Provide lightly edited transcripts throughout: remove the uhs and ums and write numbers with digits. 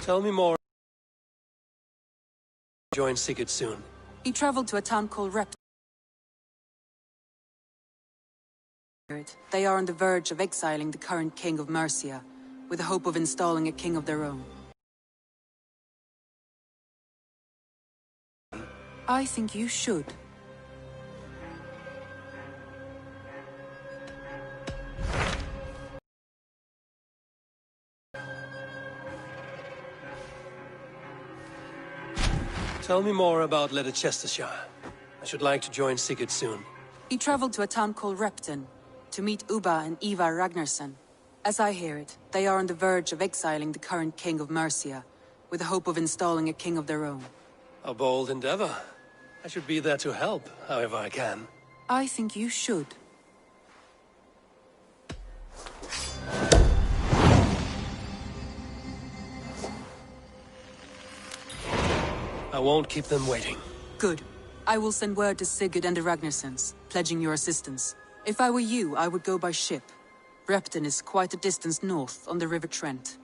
Tell me more. Join Sigurd soon. He traveled to a town called They are on the verge of exiling the current king of Mercia, with the hope of installing a king of their own. I think you should. Tell me more about Leicestershire. I should like to join Sigurd soon. He traveled to a town called Repton to meet Ubba and Ivar Ragnarsson. As I hear it, they are on the verge of exiling the current king of Mercia, with the hope of installing a king of their own. A bold endeavor. I should be there to help, however I can. I think you should. I won't keep them waiting. Good. I will send word to Sigurd and the Ragnarssons, pledging your assistance. If I were you, I would go by ship. Repton is quite a distance north on the River Trent.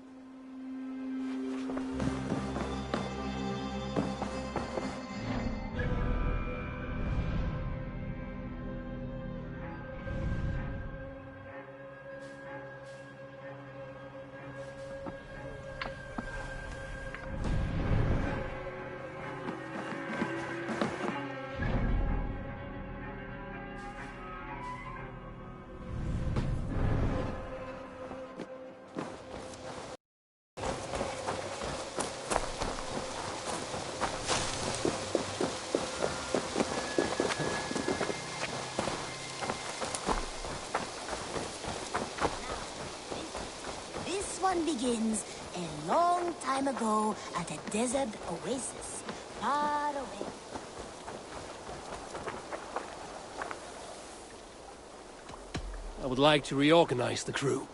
Begins a long time ago at a desert oasis, far away. I would like to reorganize the crew.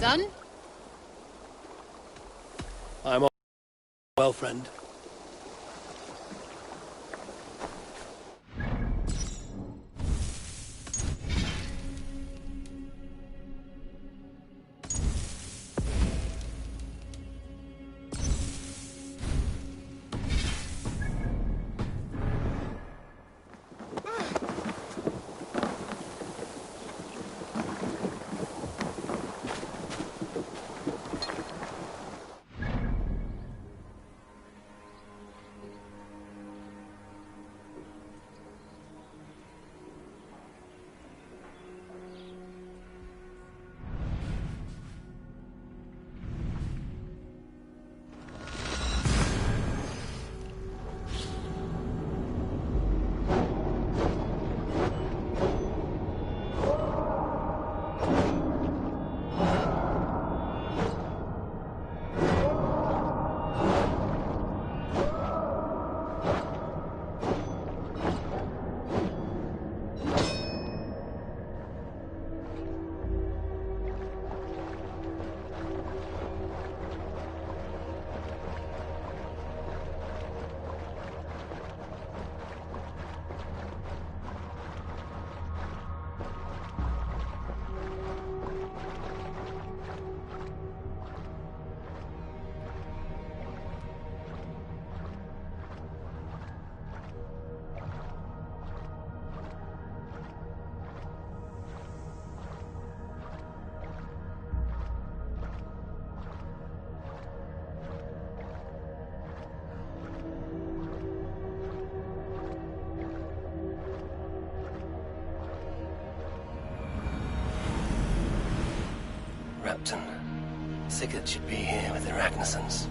Done? I'm all well, friend. Repton. Sigurd should be here with the Ragnarsons.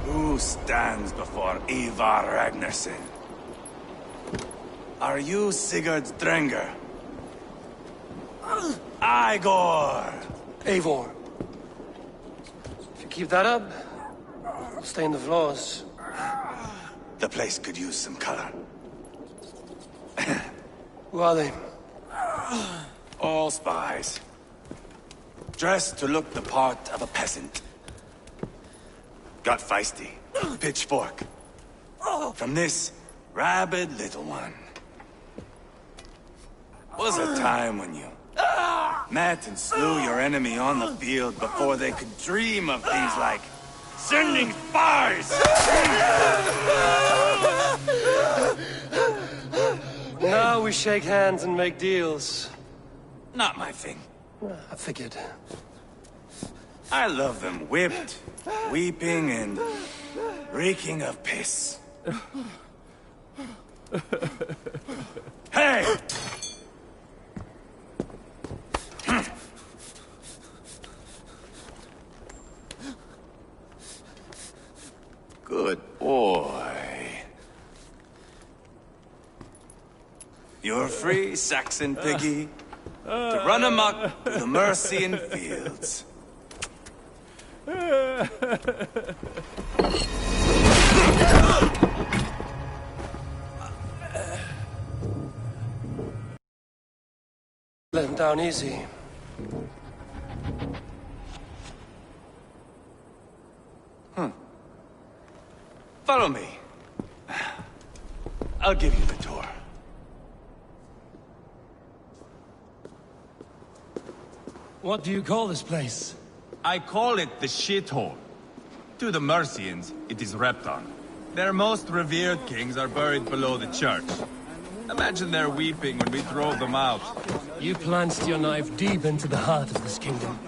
Who stands before Ivar Ragnarsson? Are you Sigurd's Drenger? Igor! Eivor. If you keep that up, I'll stain the floors. The place could use some color. Who are they? All spies. Dressed to look the part of a peasant. Got feisty. Pitchfork. From this rabid little one. Was a time when you met and slew your enemy on the field before they could dream of things like sending spies! Now we shake hands and make deals. Not my thing. I figured. I love them whipped, weeping, and reeking of piss. Hey! Good boy. You're free, Saxon piggy, to run amok through the Mercian fields. Let him down easy. Follow me. I'll give you the tour. What do you call this place? I call it the shithole. To the Mercians, it is Repton. Their most revered kings are buried below the church. Imagine their weeping when we drove them out. You plunged your knife deep into the heart of this kingdom.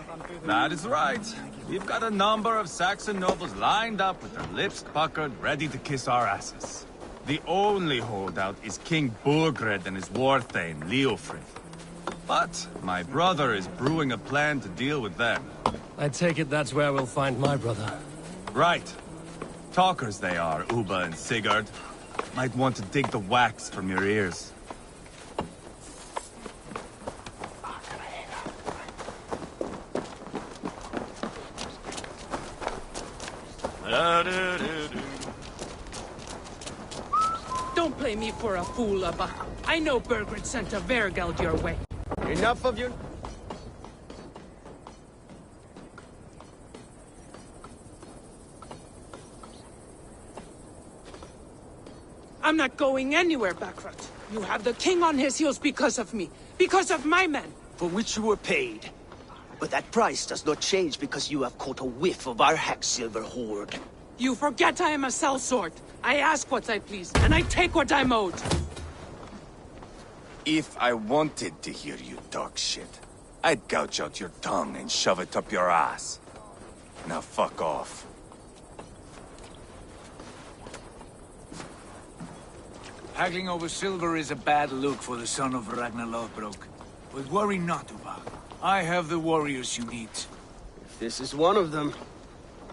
That is right. We've got a number of Saxon nobles lined up with their lips puckered, ready to kiss our asses. The only holdout is King Burgred and his war thane, Leofrith. But my brother is brewing a plan to deal with them. I take it that's where we'll find my brother. Right. Talkers they are, Uba and Sigurd. Might want to dig the wax from your ears. Don't play me for a fool, Abba. I know Burgred sent a Vergeld your way. Enough of you. I'm not going anywhere, Backrot. You have the king on his heels because of me. Because of my men. For which you were paid. But that price does not change because you have caught a whiff of our Hacksilver hoard. You forget I am a sellsword. I ask what I please, and I take what I'm owed. If I wanted to hear you talk shit, I'd gouge out your tongue and shove it up your ass. Now fuck off. Haggling over silver is a bad look for the son of Ragnar Lothbrok. But worry not, Uba. I have the warriors you need. If this is one of them,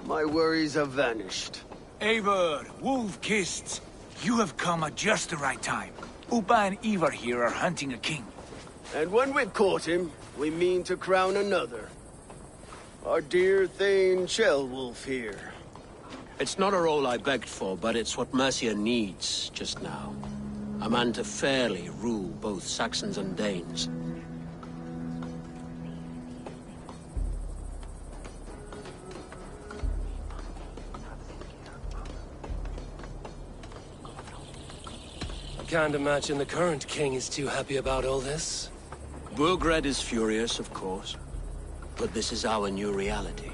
my worries have vanished. Eivor, Wolf-Kissed, you have come at just the right time. Uba and Ivar here are hunting a king. And when we've caught him, we mean to crown another. Our dear Thane Ceolwulf here. It's not a role I begged for, but it's what Mercia needs just now. A man to fairly rule both Saxons and Danes. Can't imagine the current king is too happy about all this. Burgred is furious, of course. But this is our new reality.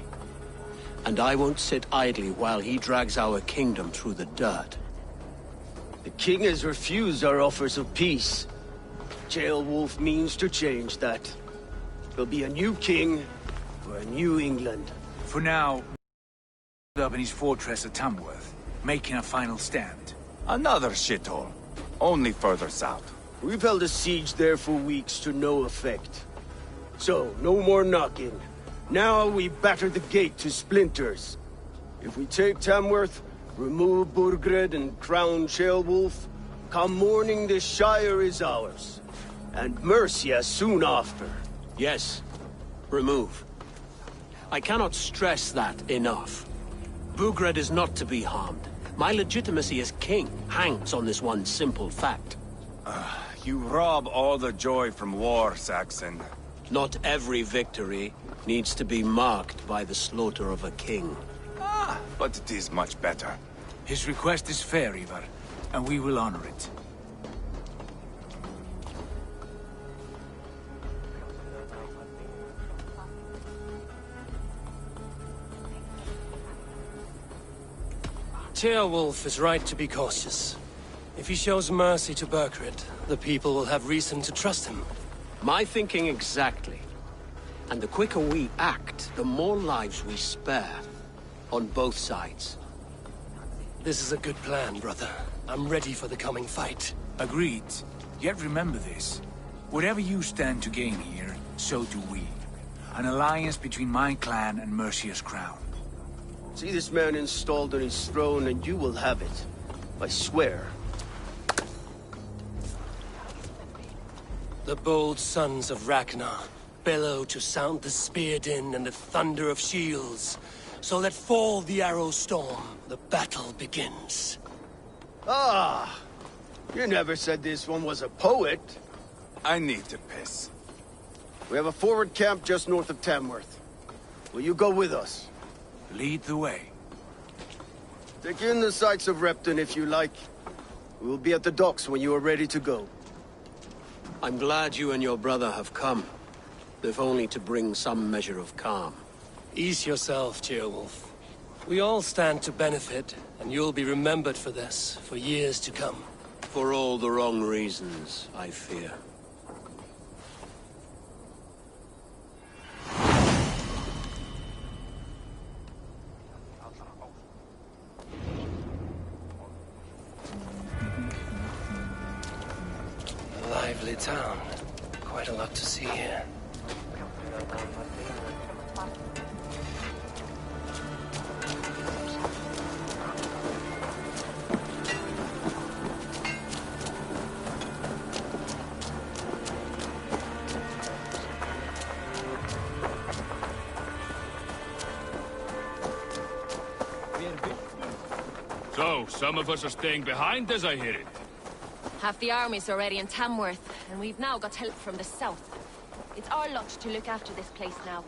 And I won't sit idly while he drags our kingdom through the dirt. The king has refused our offers of peace. Ceolwulf means to change that. There'll be a new king for a new England. For now, up in his fortress at Tamworth, making a final stand. Another shithole. Only further south. We've held a siege there for weeks to no effect. So, no more knocking. Now we batter the gate to splinters. If we take Tamworth, remove Burgred and crown Ceolwulf, come morning this shire is ours. And Mercia soon after. Yes, remove. I cannot stress that enough. Burgred is not to be harmed. My legitimacy as king hangs on this one simple fact. You rob all the joy from war, Saxon. Not every victory needs to be marked by the slaughter of a king. But it is much better. His request is fair, Ivar, and we will honor it. Ceolwulf is right to be cautious. If he shows mercy to Burgred, the people will have reason to trust him. My thinking exactly. And the quicker we act, the more lives we spare. On both sides. This is a good plan, brother. I'm ready for the coming fight. Agreed. Yet remember this. Whatever you stand to gain here, so do we. An alliance between my clan and Mercia's crown. See this man installed on his throne and you will have it. I swear. The bold sons of Ragnar bellow to sound the spear din and the thunder of shields. So let fall the arrow storm. The battle begins. Ah! You never said this one was a poet. I need to piss. We have a forward camp just north of Tamworth. Will you go with us? Lead the way. Take in the sights of Repton if you like. We will be at the docks when you are ready to go. I'm glad you and your brother have come, if only to bring some measure of calm. Ease yourself, Ceolwulf. We all stand to benefit, and you'll be remembered for this, for years to come. For all the wrong reasons, I fear. A lively town. Quite a lot to see here. So, some of us are staying behind, as I hear it. Half the army's already in Tamworth, and we've now got help from the south. It's our lot to look after this place now.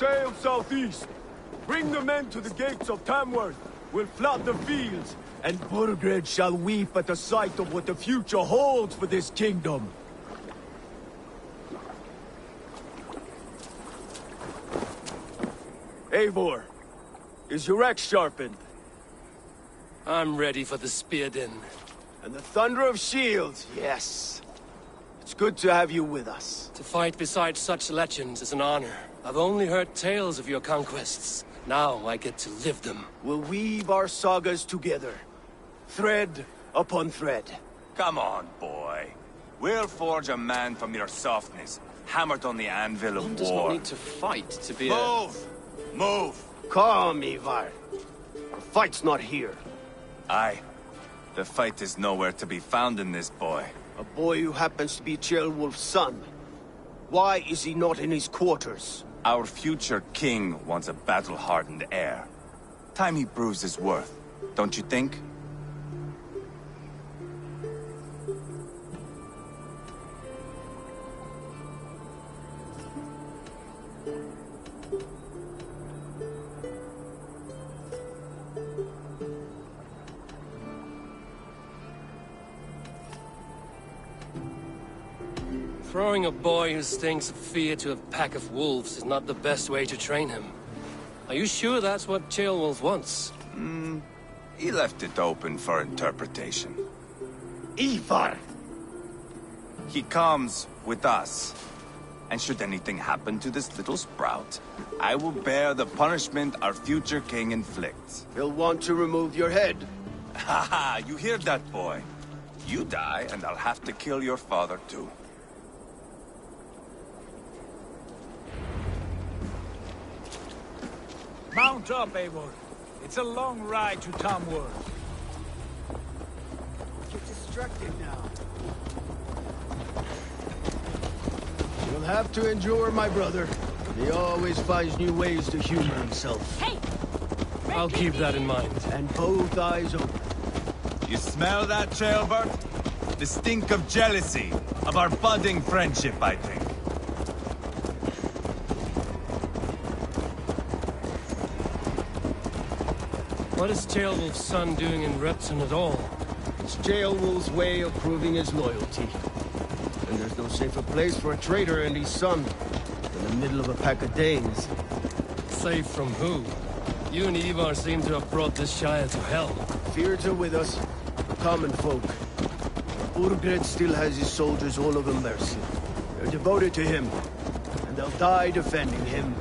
Sail southeast. Bring the men to the gates of Tamworth. We'll flood the fields, and Burgred shall weep at the sight of what the future holds for this kingdom. Eivor, is your axe sharpened? I'm ready for the spear din. And the thunder of shields, yes. It's good to have you with us. To fight beside such legends is an honor. I've only heard tales of your conquests. Now I get to live them. We'll weave our sagas together. Thread upon thread. Come on, boy. We'll forge a man from your softness, hammered on the anvil of One does war. not need to fight to be Move! Move! Calm, Ivar. The fight's not here. Aye. The fight is nowhere to be found in this boy. A boy who happens to be Ceolwulf's son. Why is he not in his quarters? Our future king wants a battle-hardened heir. Time he proves his worth, don't you think? Throwing a boy who stinks of fear to a pack of wolves is not the best way to train him. Are you sure that's what Ceolwulf wants? He left it open for interpretation. Ivar! He comes with us. And should anything happen to this little sprout, I will bear the punishment our future king inflicts. He'll want to remove your head. Haha, you hear that, boy? You die, and I'll have to kill your father, too. Mount up, Eivor. It's a long ride to Tamworth. Get distracted now. You'll have to endure, my brother. He always finds new ways to humor himself. Hey! I'll keep that in mind. And both eyes open. You smell that, Ceolbert? The stink of jealousy, of our budding friendship, I think. What is Ceolwulf's son doing in Repton at all? It's Ceolwulf's way of proving his loyalty. And there's no safer place for a traitor and his son. in the middle of a pack of Danes. Safe from who? You and Ivar seem to have brought this Shire to hell. Fears are with us, common folk. Burgred still has his soldiers all over Mercia. They're devoted to him, and they'll die defending him.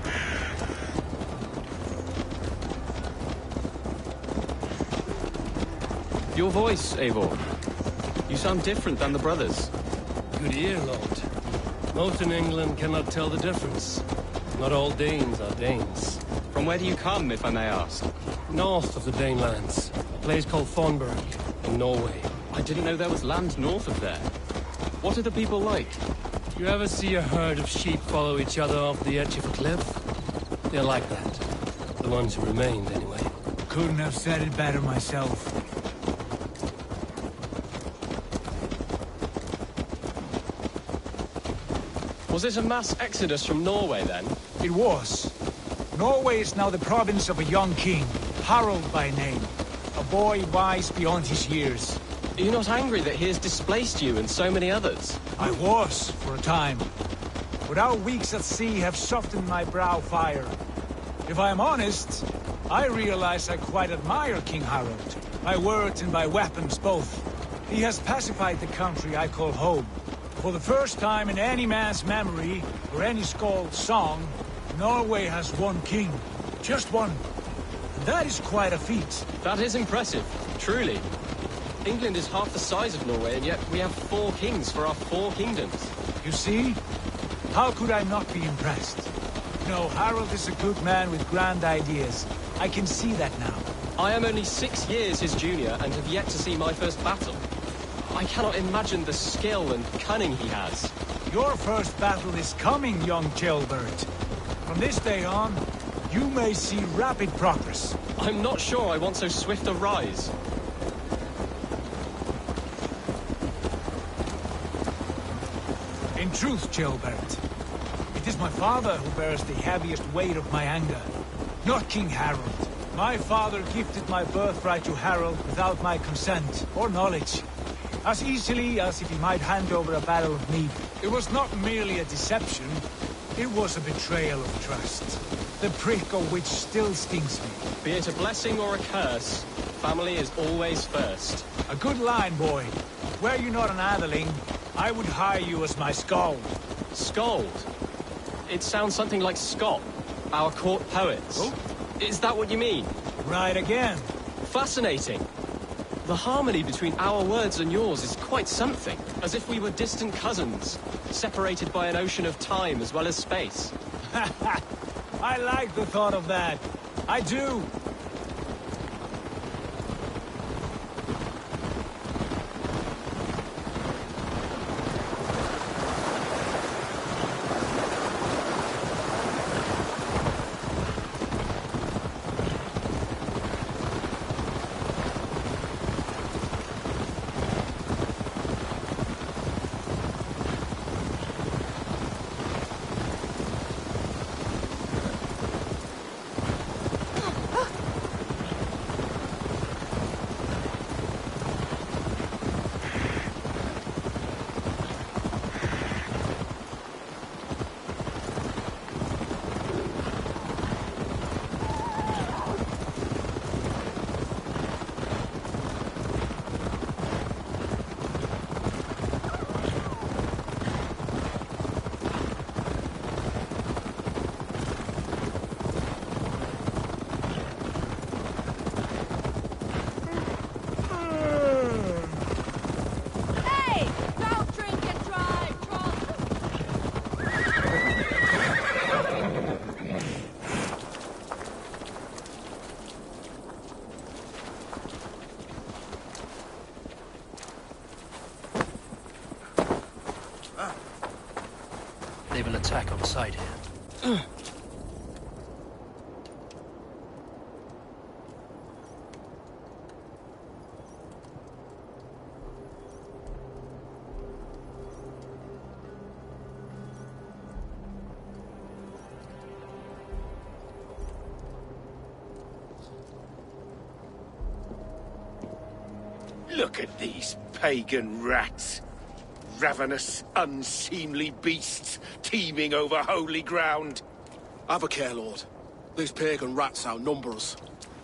Your voice, Eivor. You sound different than the brothers. Good ear, Lord. Most in England cannot tell the difference. Not all Danes are Danes. From where do you come, if I may ask? North of the Danelands. A place called Thornburg, in Norway. I didn't know there was land north of there. What are the people like? You ever see a herd of sheep follow each other off the edge of a cliff? They're like that. The ones who remained, anyway. Couldn't have said it better myself. Was it a mass exodus from Norway, then? It was. Norway is now the province of a young king, Harald by name. A boy wise beyond his years. Are you not angry that he has displaced you and so many others? I was, for a time. But our weeks at sea have softened my brow fire. If I am honest, I realize I quite admire King Harald. By words and by weapons both. He has pacified the country I call home. For the first time in any man's memory, or any skald's song, Norway has one king. Just one. And that is quite a feat. That is impressive, truly. England is half the size of Norway, and yet we have 4 kings for our 4 kingdoms. You see? How could I not be impressed? No, Harald is a good man with grand ideas. I can see that now. I am only 6 years his junior, and have yet to see my first battle. I cannot imagine the skill and cunning he has. Your first battle is coming, young jailbird. From this day on, you may see rapid progress. I'm not sure I want so swift a rise. In truth, jailbird, it is my father who bears the heaviest weight of my anger, not King Harald. My father gifted my birthright to Harald without my consent or knowledge. As easily as if he might hand over a barrel of mead. It was not merely a deception, it was a betrayal of trust. The prick of which still stings me. Be it a blessing or a curse, family is always first. A good line, boy. Were you not an atheling, I would hire you as my skald. Skald? It sounds something like Scott, our court poets. Oh? Is that what you mean? Right again. Fascinating. The harmony between our words and yours is quite something. As if we were distant cousins, separated by an ocean of time as well as space. I like the thought of that. I do. They will attack on sight here. Look at these pagan rats. ravenous, unseemly beasts teeming over holy ground. Have a care, Lord. These pagan rats outnumber us.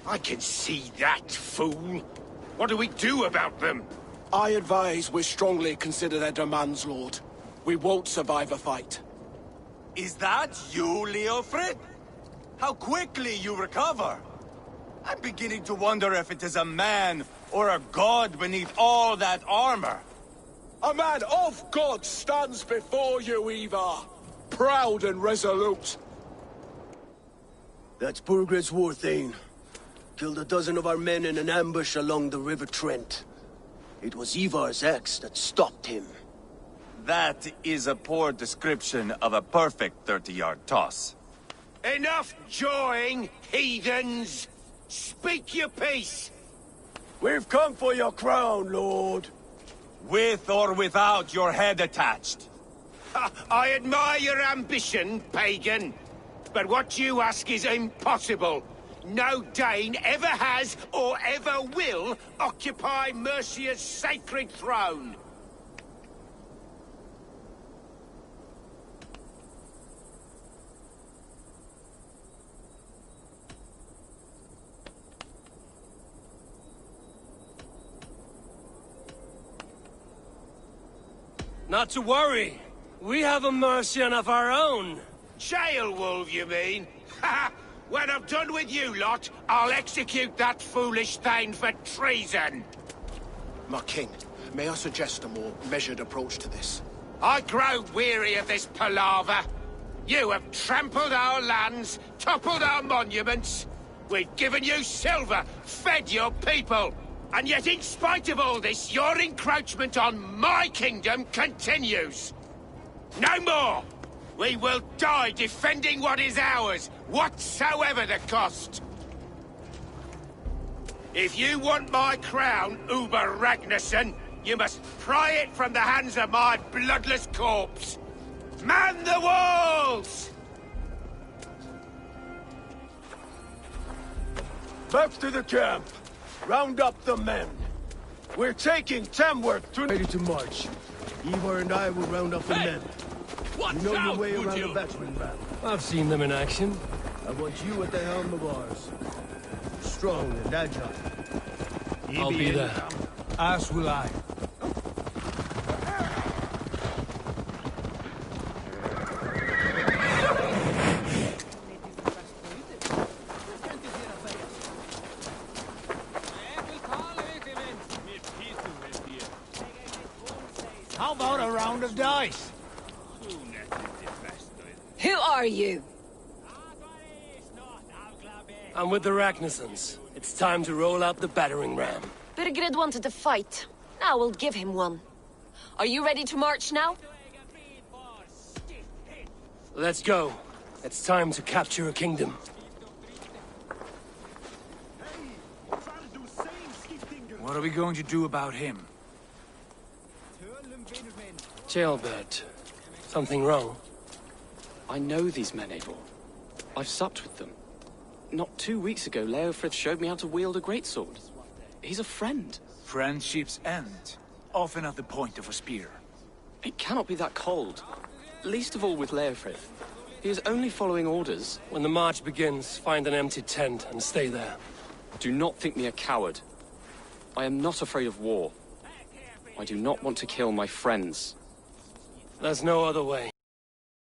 I can see that, fool. What do we do about them? I advise we strongly consider their demands, Lord. We won't survive a fight. Is that you, Leofrid? How quickly you recover! I'm beginning to wonder if it is a man or a god beneath all that armor. A man of God stands before you, Ivar. Proud and resolute. That's Burgred's war thane. Killed a dozen of our men in an ambush along the River Trent. It was Ivar's axe that stopped him. That is a poor description of a perfect 30-yard toss. Enough jawing, heathens! Speak your peace! We've come for your crown, Lord. With or without your head attached. I admire your ambition, pagan. But what you ask is impossible. No Dane ever has or ever will occupy Mercia's sacred throne. Not to worry. We have a Mercian of our own. Jail wolf, you mean? Ha! When I'm done with you lot, I'll execute that foolish thing for treason. My king, may I suggest a more measured approach to this? I grow weary of this palaver. You have trampled our lands, toppled our monuments. We've given you silver, fed your people. And yet, in spite of all this, your encroachment on my kingdom continues. No more! We will die defending what is ours, whatsoever the cost. If you want my crown, Uber Ragnarsson, you must pry it from the hands of my bloodless corpse. Man the walls! Back to the camp. Round up the men. We're taking Tamworth to... Ready to march. Ivar and I will round up the men. You know your way around the battering ram. I've seen them in action. I want you at the helm of ours. Strong and agile. I'll be there. As will I. How about a round of dice? Who are you? I'm with the Ragnarssons. It's time to roll out the battering ram. Burgred wanted to fight. Now we'll give him one. Are you ready to march now? Let's go. It's time to capture a kingdom. What are we going to do about him? Jailbird. Something wrong? I know these men, Eivor. I've supped with them. Not 2 weeks ago, Leofrith showed me how to wield a greatsword. He's a friend. Friendships end, often at the point of a spear. It cannot be that cold. Least of all with Leofrith. He is only following orders. When the march begins, find an empty tent and stay there. Do not think me a coward. I am not afraid of war. I do not want to kill my friends. There's no other way.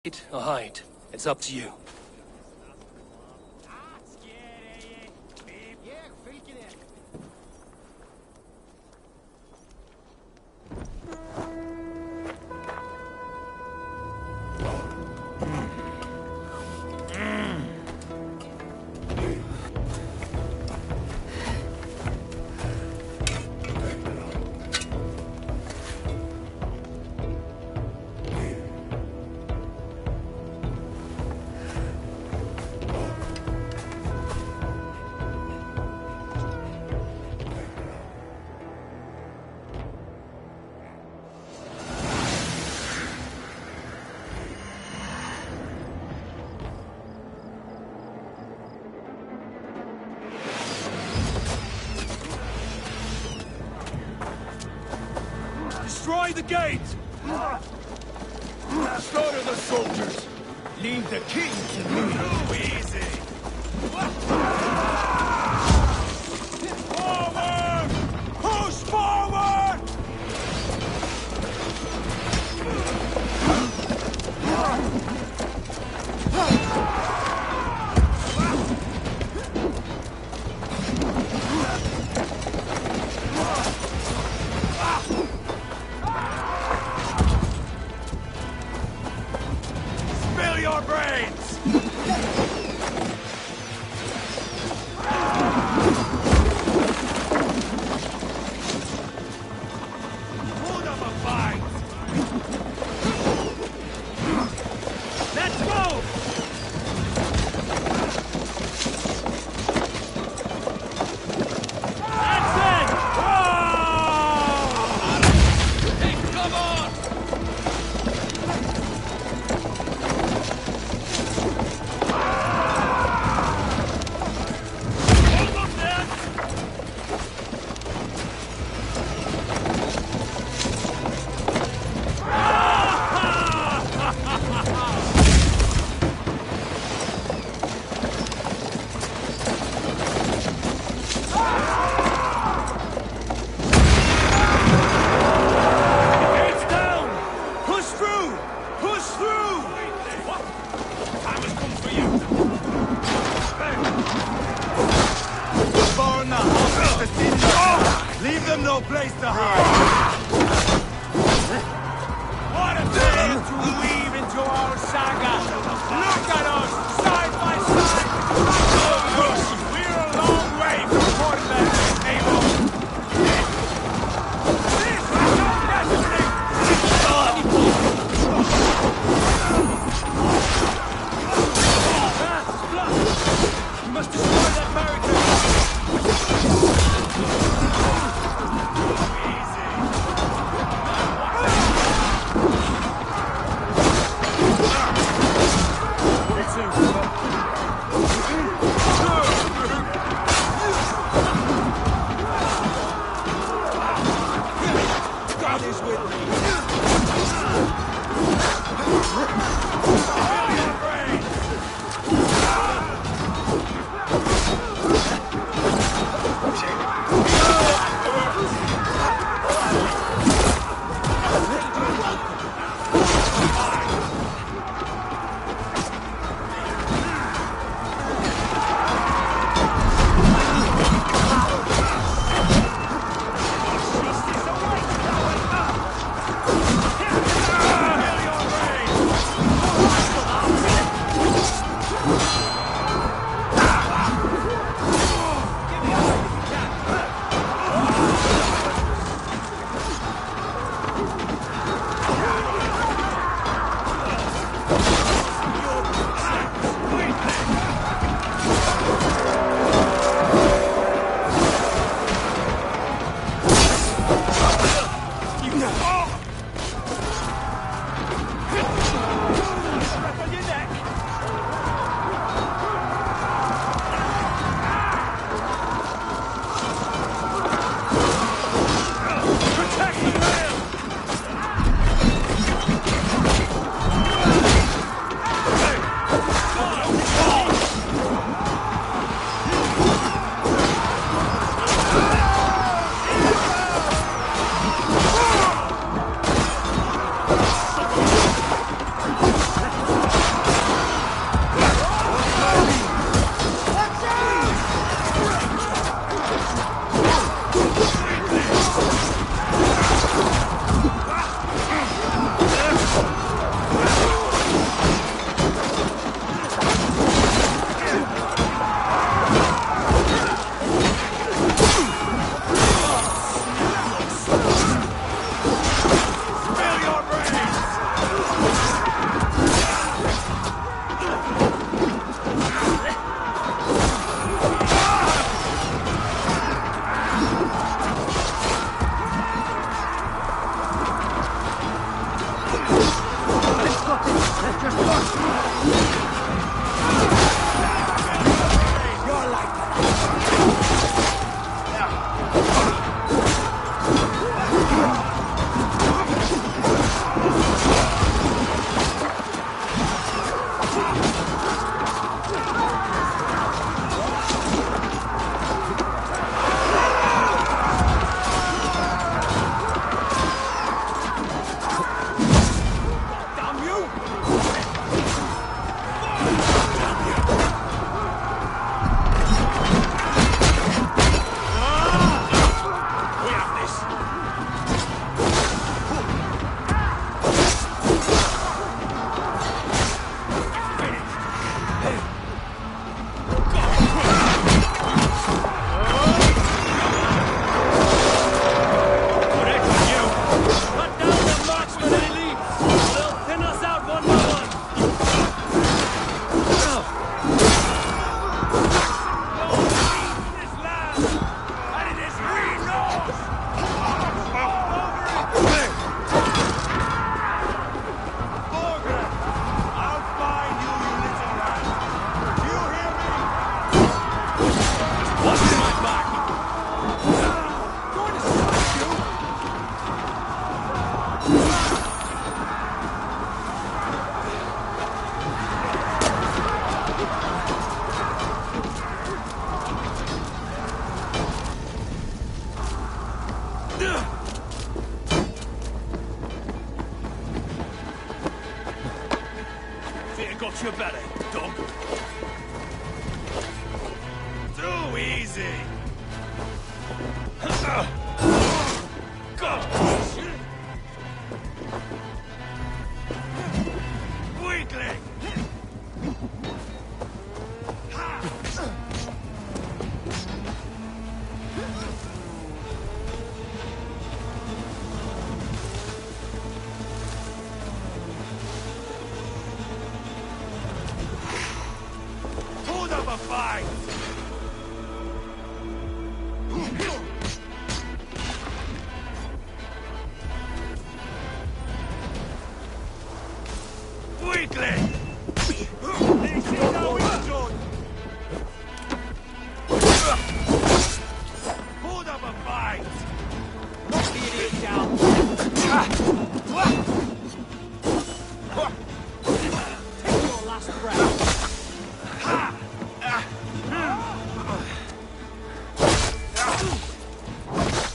Fight or hide. It's up to you. Destroy the gate! Slaughter the soldiers. Leave the king to me. Too easy. Forward! Push forward! Spill your brains! Hold up a fight! Let's go! That's it! Hey, come on! Gates down! Push through! Push through! Time has come for you. Burn the house to cinder. Leave them no place to hide. What a tale to weave into our saga! Look at us, side by side! We're a long way from Portland, Abel! This is our destiny! We must destroy that barricade! God is with me! You got your belly, dog. Too easy. Go. Weakling. Hold up a fight. Weakling! This is how it's done! Hold up a fight! Knock the idiot down! Take your last breath!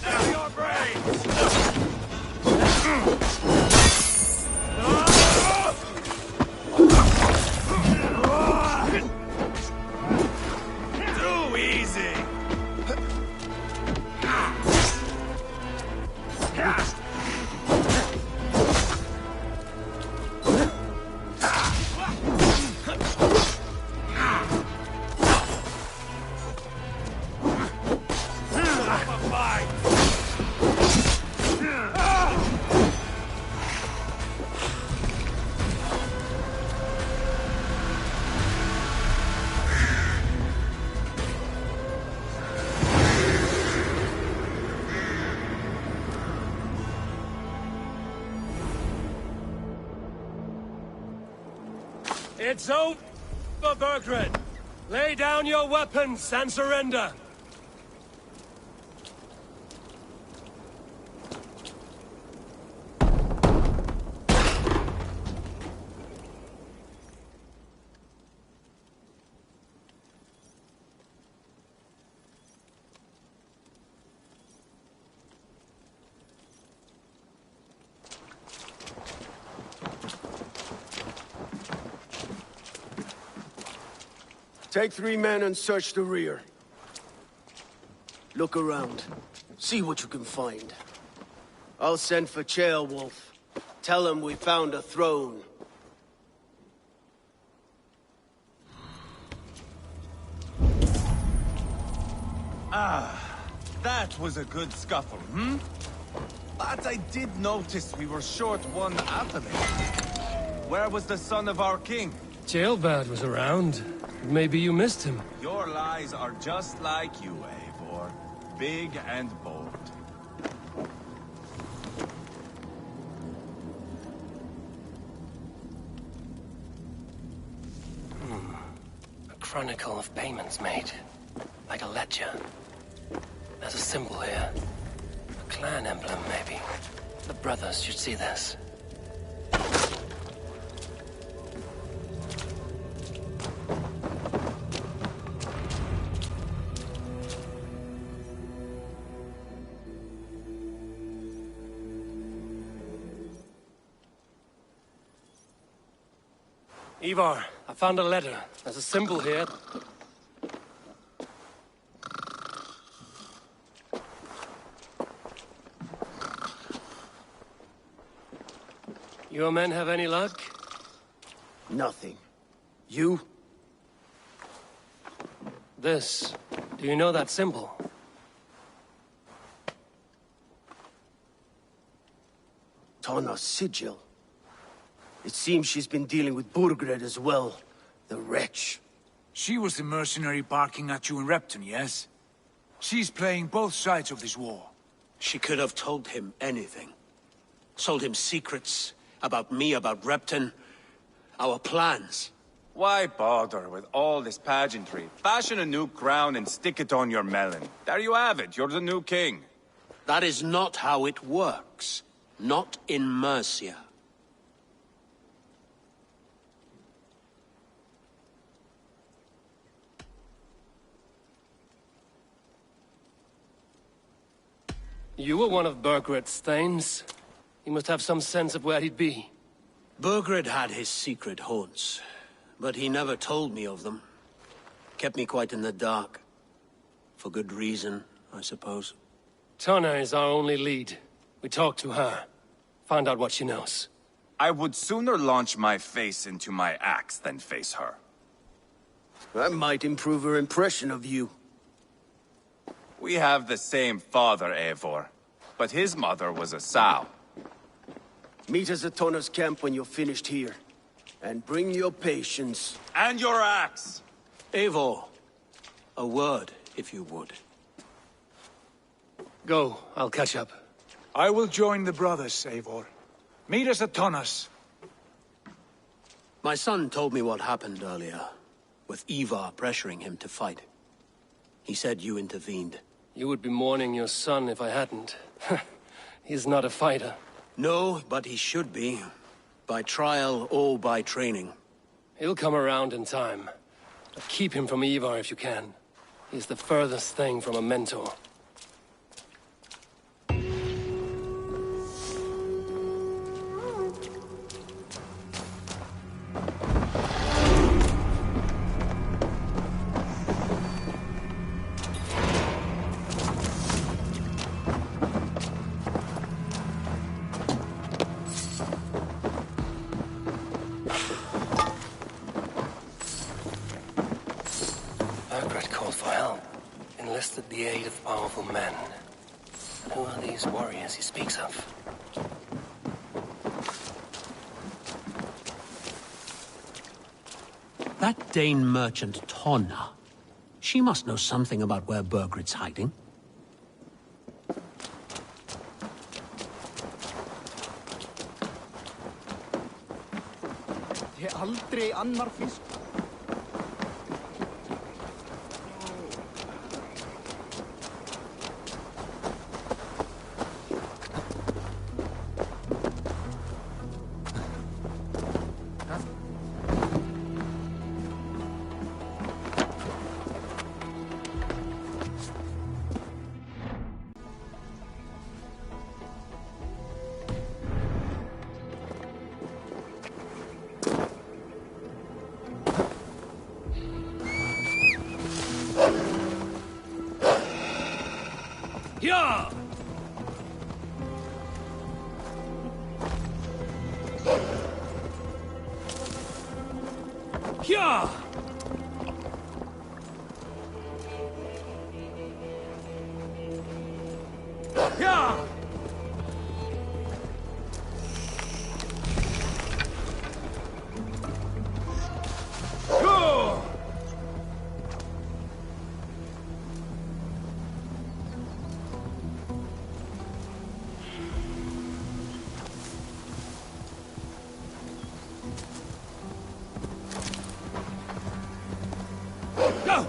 Save your brains! Too easy! It's over, Burgred. Lay down your weapons and surrender. Take 3 men and search the rear. Look around. See what you can find. I'll send for Ceolwulf. Tell him we found a throne. That was a good scuffle, hmm? But I did notice we were short one athlete. Where was the son of our king? Ceolbad was around. Maybe you missed him. Your lies are just like you, Eivor. Big and bold. A chronicle of payments made. Like a ledger. There's a symbol here. A clan emblem, maybe. The brothers should see this. Ivar, I found a letter. There's a symbol here. Your men have any luck? Nothing. You? This. Do you know that symbol? Tana's sigil. It seems she's been dealing with Burgred as well. The wretch. She was the mercenary barking at you in Repton, yes? She's playing both sides of this war. She could have told him anything. Sold him secrets about me, about Repton, our plans. Why bother with all this pageantry? Fashion a new crown and stick it on your melon. There you have it, you're the new king. That is not how it works. Not in Mercia. You were one of Burgred's thanes. He must have some sense of where he'd be. Burgred had his secret haunts. But he never told me of them. Kept me quite in the dark. For good reason, I suppose. Tonna is our only lead. We talk to her. Find out what she knows. I would sooner launch my face into my axe than face her. That might improve her impression of you. We have the same father, Eivor. But his mother was a sow. Meet us at Tonna's camp when you're finished here. And bring your patience. And your axe! Eivor, a word, if you would. Go, I'll catch up. I will join the brothers, Eivor. Meet us at Tonna's. My son told me what happened earlier, with Ivar pressuring him to fight. He said you intervened. You would be mourning your son if I hadn't. He's not a fighter. No, but he should be. By trial or by training. He'll come around in time. But keep him from Ivar if you can. He's the furthest thing from a mentor. Enlisted the aid of powerful men. Who are these warriors he speaks of? That Dane merchant, Tonna. She must know something about where Burgred's hiding. Aldrei annar fisk. Yeah! Yeah! Yeah! Go! Go!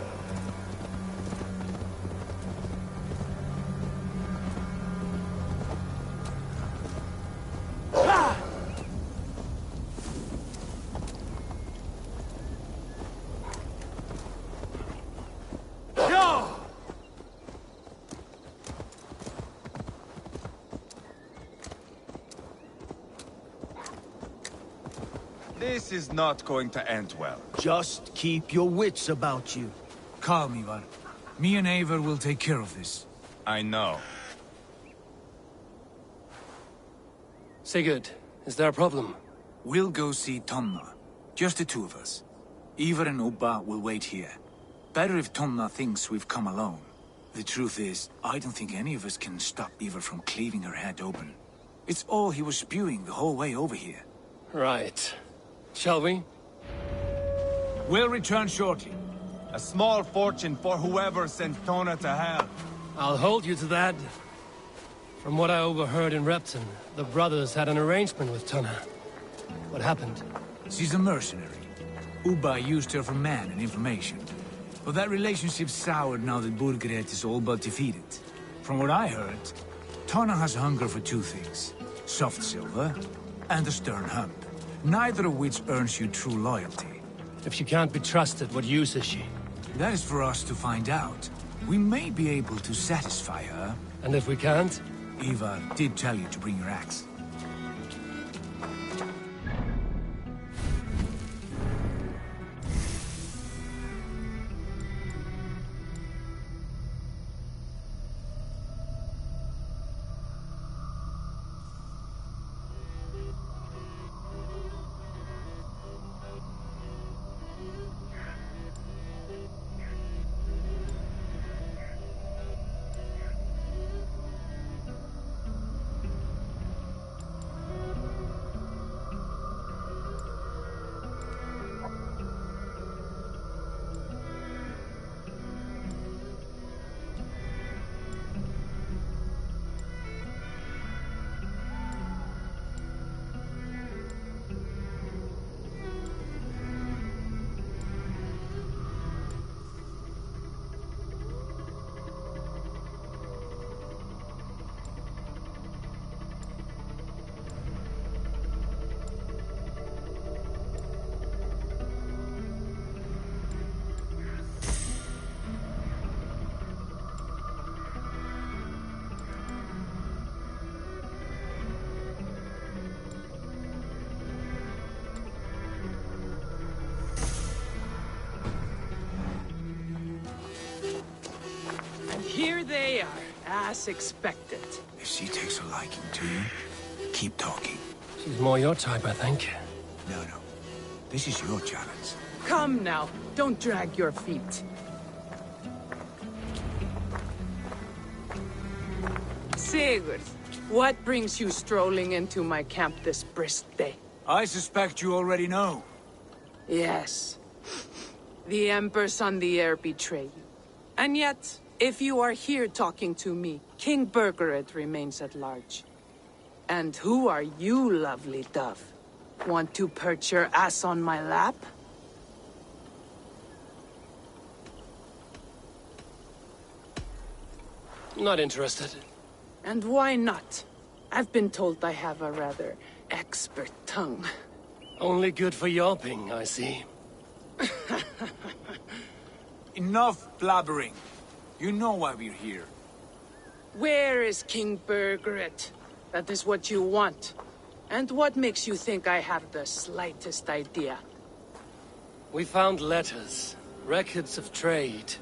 Ah! Go! This is not going to end well. Just keep your wits about you. Calm, Ivar. Me and Eivor will take care of this. I know. Sigurd, is there a problem? We'll go see Tonna. Just the two of us. Ivar and Ubba will wait here. Better if Tonna thinks we've come alone. The truth is, I don't think any of us can stop Ivar from cleaving her head open. It's all he was spewing the whole way over here. Right. Shall we? We'll return shortly. A small fortune for whoever sent Tonna to hell. I'll hold you to that. From what I overheard in Repton, the brothers had an arrangement with Tonna. What happened? She's a mercenary. Ubba used her for man and information. But that relationship soured now that Burgred is all but defeated. From what I heard, Tonna has hunger for two things. Soft silver and a stern hump. Neither of which earns you true loyalty. If she can't be trusted, what use is she? That is for us to find out. We may be able to satisfy her. And if we can't? Ivar did tell you to bring your axe. Here they are, as expected. If she takes a liking to you, keep talking. She's more your type, I think. No. This is your challenge. Come now, don't drag your feet. Sigurd, what brings you strolling into my camp this brisk day? I suspect you already know. Yes. The Emperor's on the air betray you. And yet, if you are here talking to me, King Burgered remains at large. And who are you, lovely dove? Want to perch your ass on my lap? Not interested. And why not? I've been told I have a rather expert tongue. Only good for yelping, I see. Enough blabbering. You know why we're here. Where is King Burgered? That is what you want. And what makes you think I have the slightest idea? We found letters, records of trade.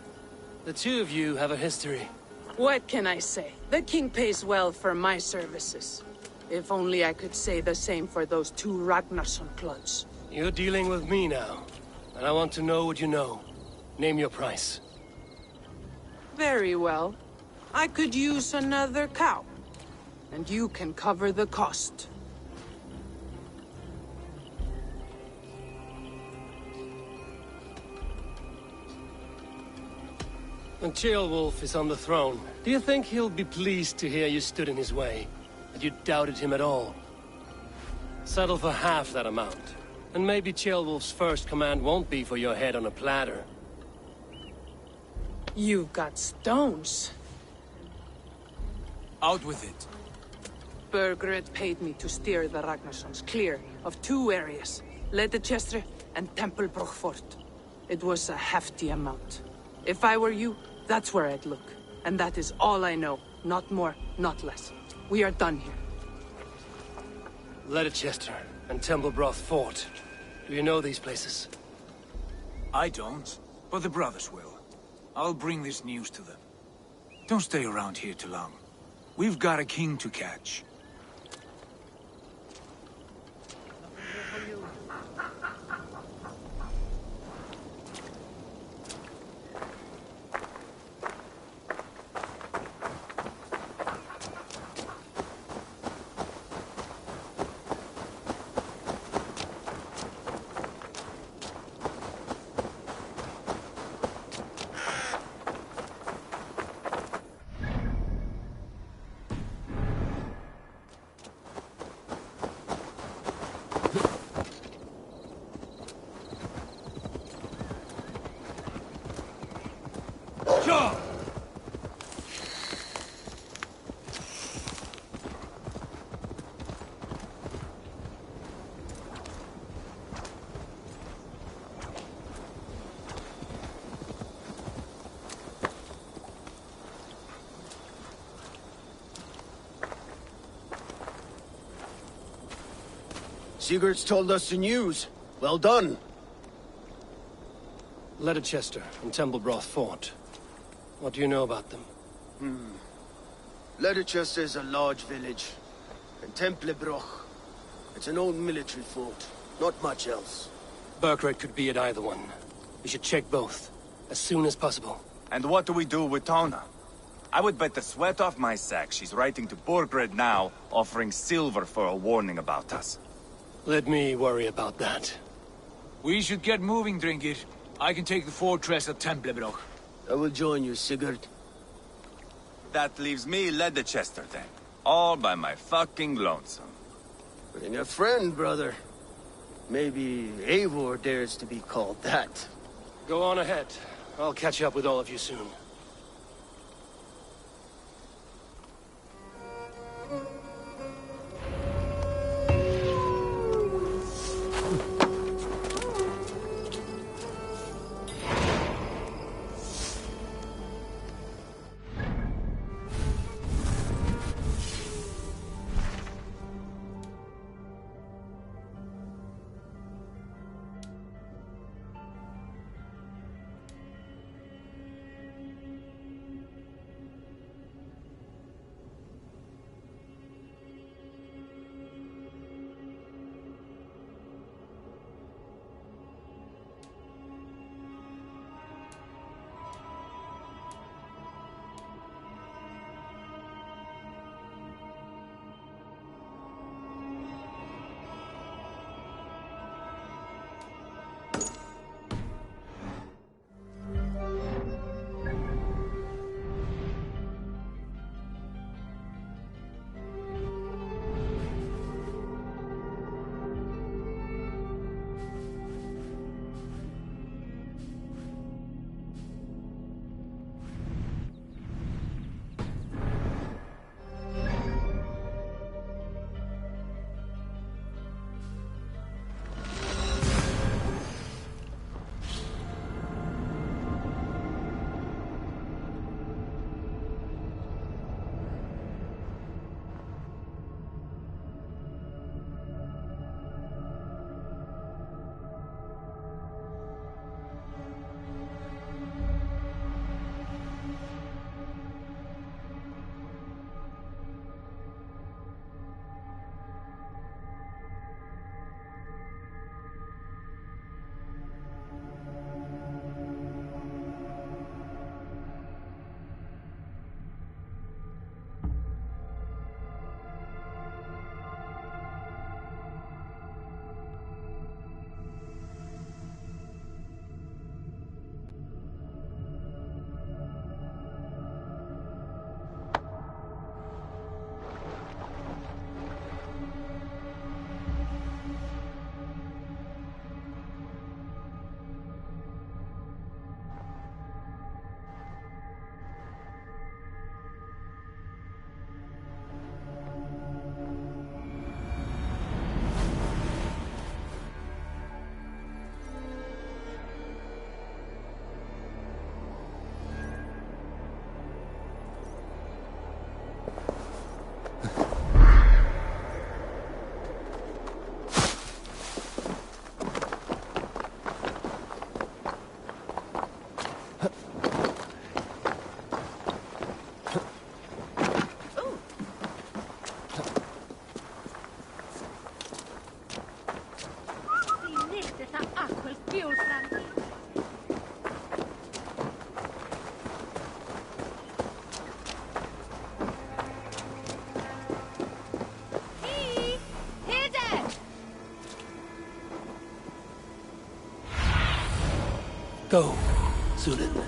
The two of you have a history. What can I say? The king pays well for my services. If only I could say the same for those two Ragnarsson clods. You're dealing with me now, and I want to know what you know. Name your price. Very well. I could use another cow. And you can cover the cost. When Ceolwulf is on the throne, do you think he'll be pleased to hear you stood in his way? That you doubted him at all? Settle for half that amount. And maybe Ceolwulf's first command won't be for your head on a platter. You've got stones. Out with it. Burgered paid me to steer the Ragnarssons clear of two areas, Leicester and Templebrook Fort. It was a hefty amount. If I were you, that's where I'd look. And that is all I know. Not more, not less. We are done here. Leicester and Templebrook Fort. Do you know these places? I don't, but the brothers will. I'll bring this news to them. Don't stay around here too long. We've got a king to catch. Sigurd's told us the news. Well done. Leicester and Templebrook Fort. What do you know about them? Leicester is a large village. And Templebrook, it's an old military fort. Not much else. Burgered could be at either one. We should check both, as soon as possible. And what do we do with Tona? I would bet the sweat off my sack she's writing to Burgred now, offering silver for a warning about us. Let me worry about that. We should get moving, Drinkit. I can take the fortress at Templebrook. I will join you, Sigurd. That leaves me Leicester then. All by my fucking lonesome. Bring a friend, brother. Maybe Eivor dares to be called that. Go on ahead. I'll catch up with all of you soon. Fuel, Frank. Here, Dad! Go, Sudan.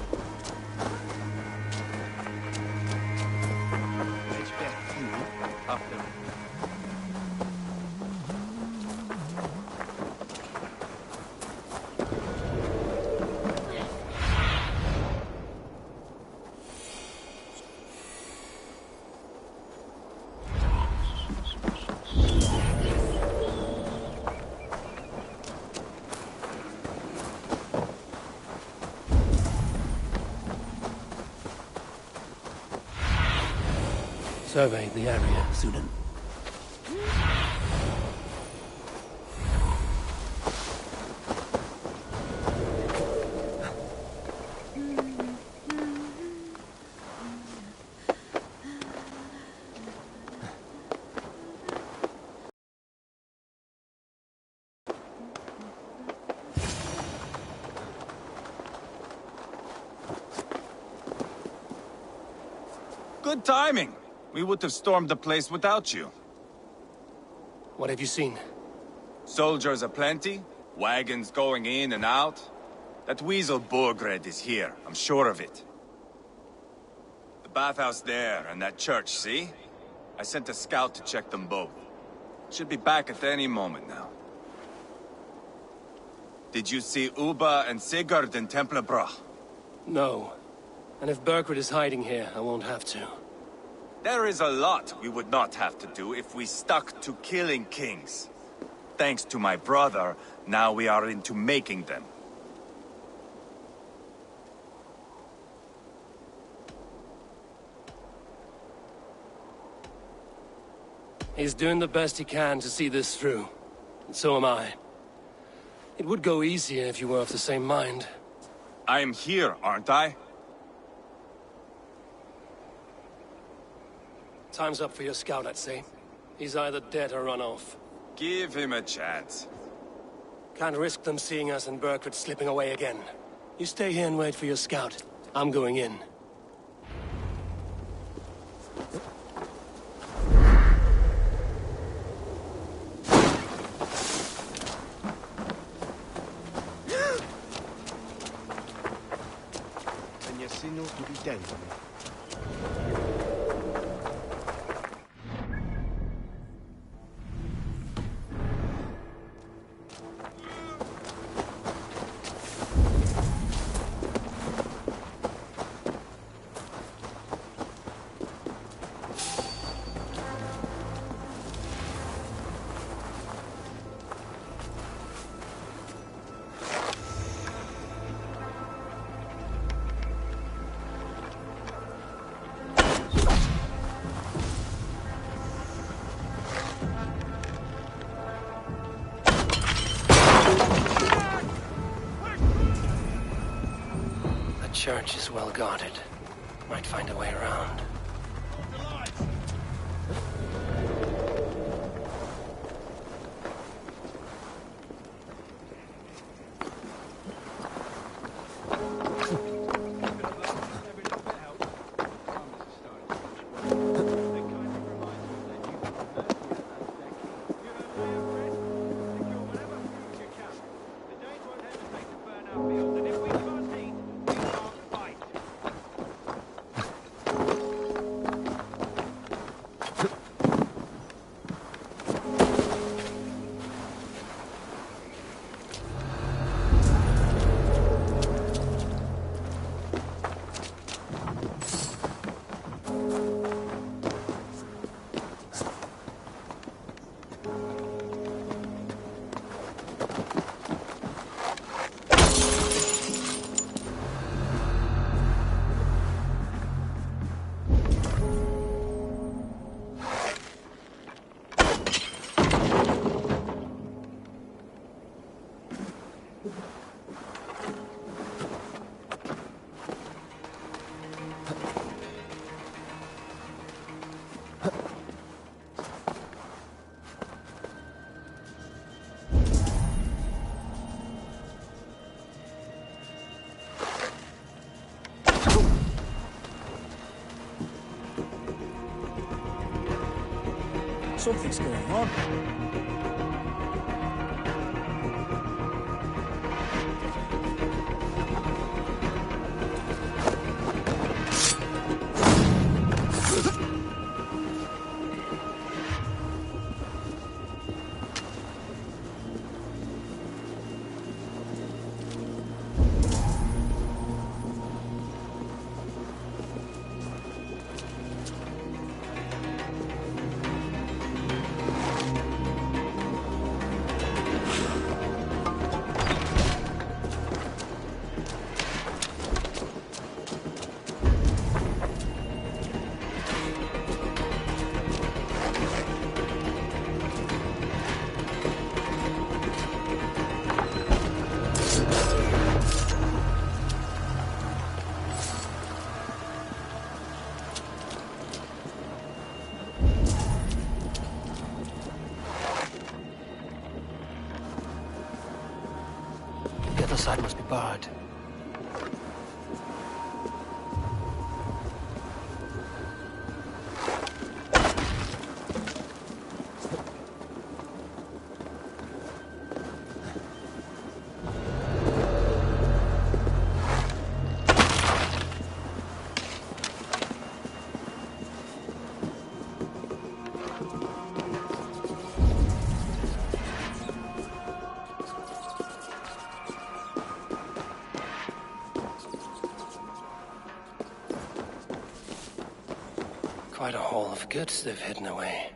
Survey the area, Sudan. Good timing. We would have stormed the place without you. What have you seen? Soldiers aplenty, wagons going in and out. That weasel Borgred is here, I'm sure of it. The bathhouse there and that church, see? I sent a scout to check them both. Should be back at any moment now. Did you see Uba and Sigurd in Templebroch? No. And if Berkwood is hiding here, I won't have to. There is a lot we would not have to do if we stuck to killing kings. Thanks to my brother, now we are into making them. He's doing the best he can to see this through. And so am I. It would go easier if you were of the same mind. I am here, aren't I? Time's up for your scout, I'd say. He's either dead or run off. Give him a chance. Can't risk them seeing us and Berkwood slipping away again. You stay here and wait for your scout. I'm going in. And your signal to be dead. Church is well guarded. Might find a way around. Something's going on. The other side must be barred. Quite a haul of goods they've hidden away.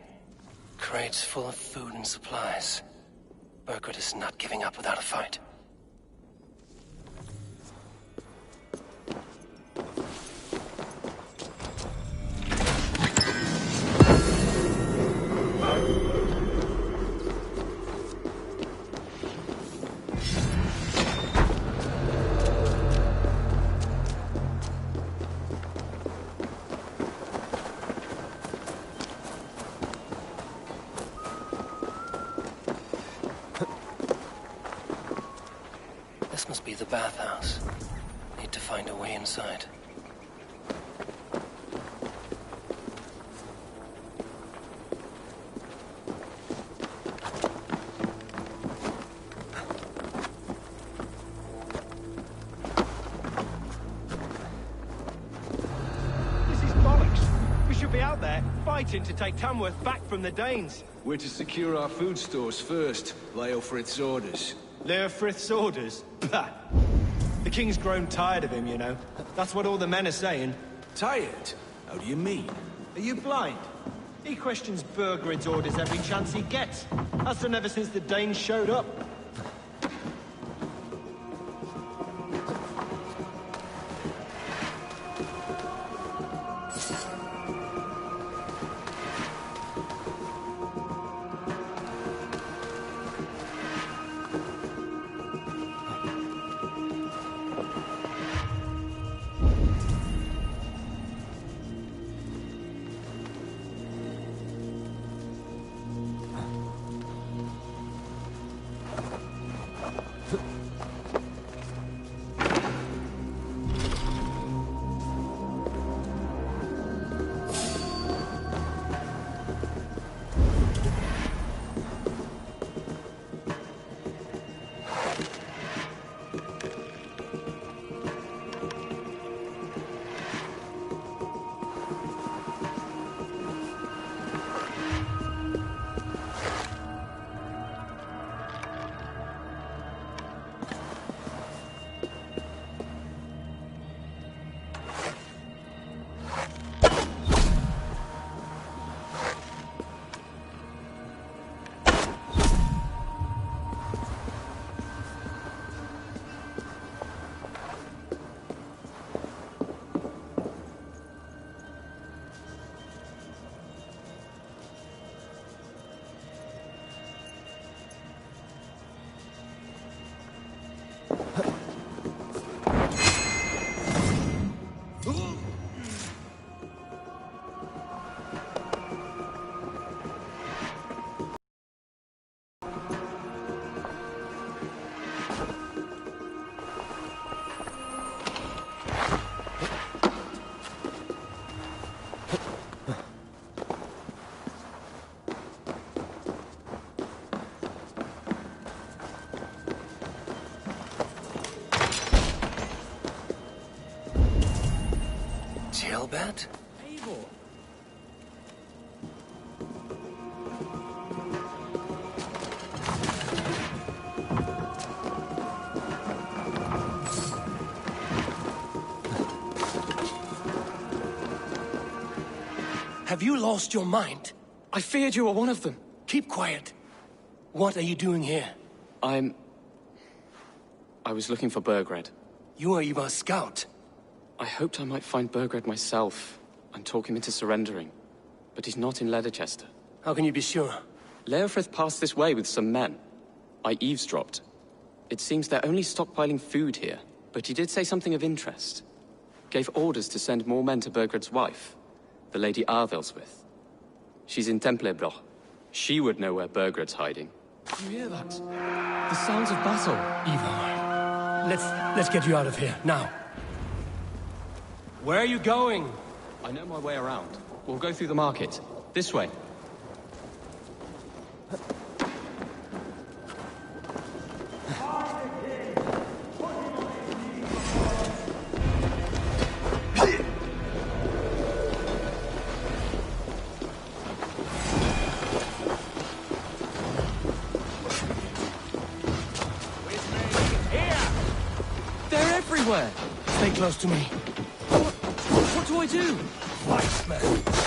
Crates full of food and supplies. Burgred is not giving up without a fight. This must be the bathhouse. Need to find a way inside. This is bollocks. We should be out there, fighting to take Tamworth back from the Danes. We're to secure our food stores first. Leofrith's orders. Leofrith's orders? Bah! The king's grown tired of him, you know. That's what all the men are saying. Tired? How do you mean? Are you blind? He questions Burgred's orders every chance he gets. Has done ever since the Danes showed up. Jailbird? Eivor! Have you lost your mind? I feared you were one of them. Keep quiet. What are you doing here? I was looking for Burgred. You are Ivar's scout. I hoped I might find Burgred myself and talk him into surrendering. But he's not in Leatherchester. How can you be sure? Leofrith passed this way with some men. I eavesdropped. It seems they're only stockpiling food here, but he did say something of interest. Gave orders to send more men to Burgred's wife, the Lady Arvelswith. She's in Templebloch. She would know where Burgred's hiding. You hear that? The sounds of battle. Ivar, let's get you out of here, now. Where are you going? I know my way around. We'll go through the market. This way. Stay close to me. What do I do? Fight, man.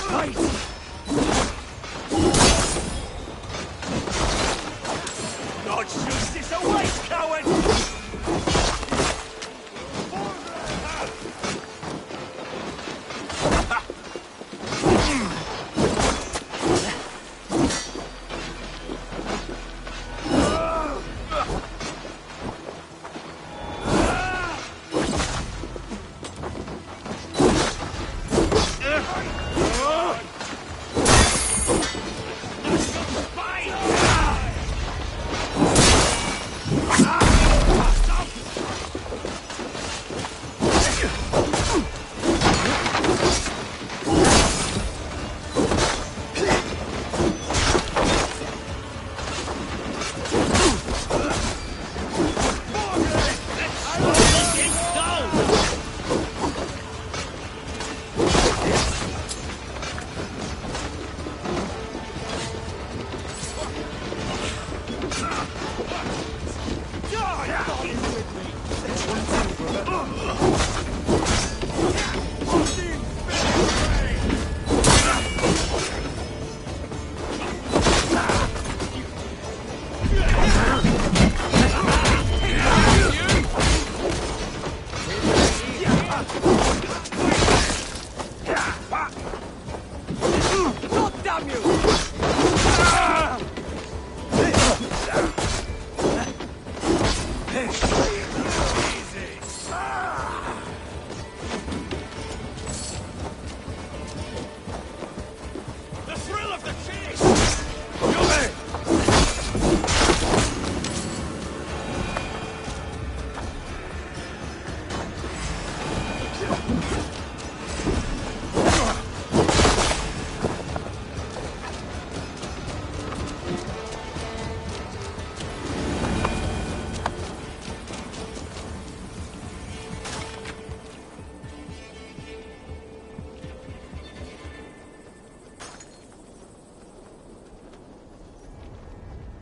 Fight! God shoots this away, coward!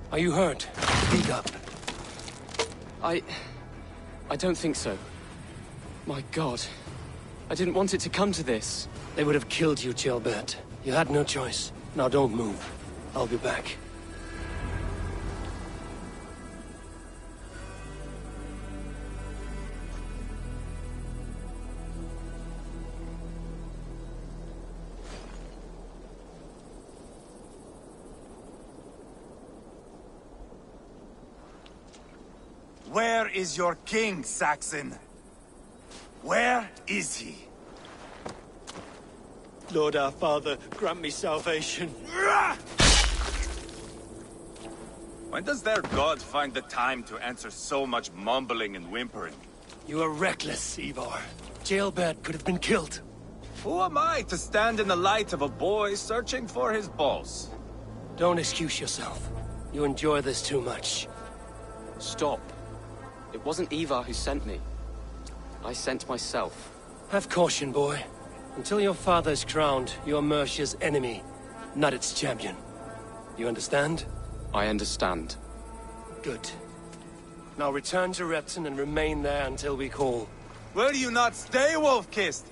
Are you hurt? Speak up. I don't think so. My God. I didn't want it to come to this. They would have killed you, Jailbird. You had no choice. Now don't move. I'll be back. Where is your king, Saxon? Where is he? Lord our Father, grant me salvation. When does their god find the time to answer so much mumbling and whimpering? You are reckless, Ivar. Jailbird could have been killed. Who am I to stand in the light of a boy searching for his balls? Don't excuse yourself. You enjoy this too much. Stop. It wasn't Ivar who sent me. I sent myself. Have caution, boy. Until your father is crowned, you're Mercia's enemy, not its champion. You understand? I understand. Good. Now return to Repton and remain there until we call. Will you not stay, Wolf-Kissed?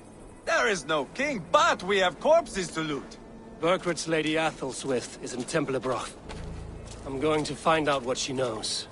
There is no king, but we have corpses to loot. Burgred's Lady Athelswith is in Templebroch. I'm going to find out what she knows.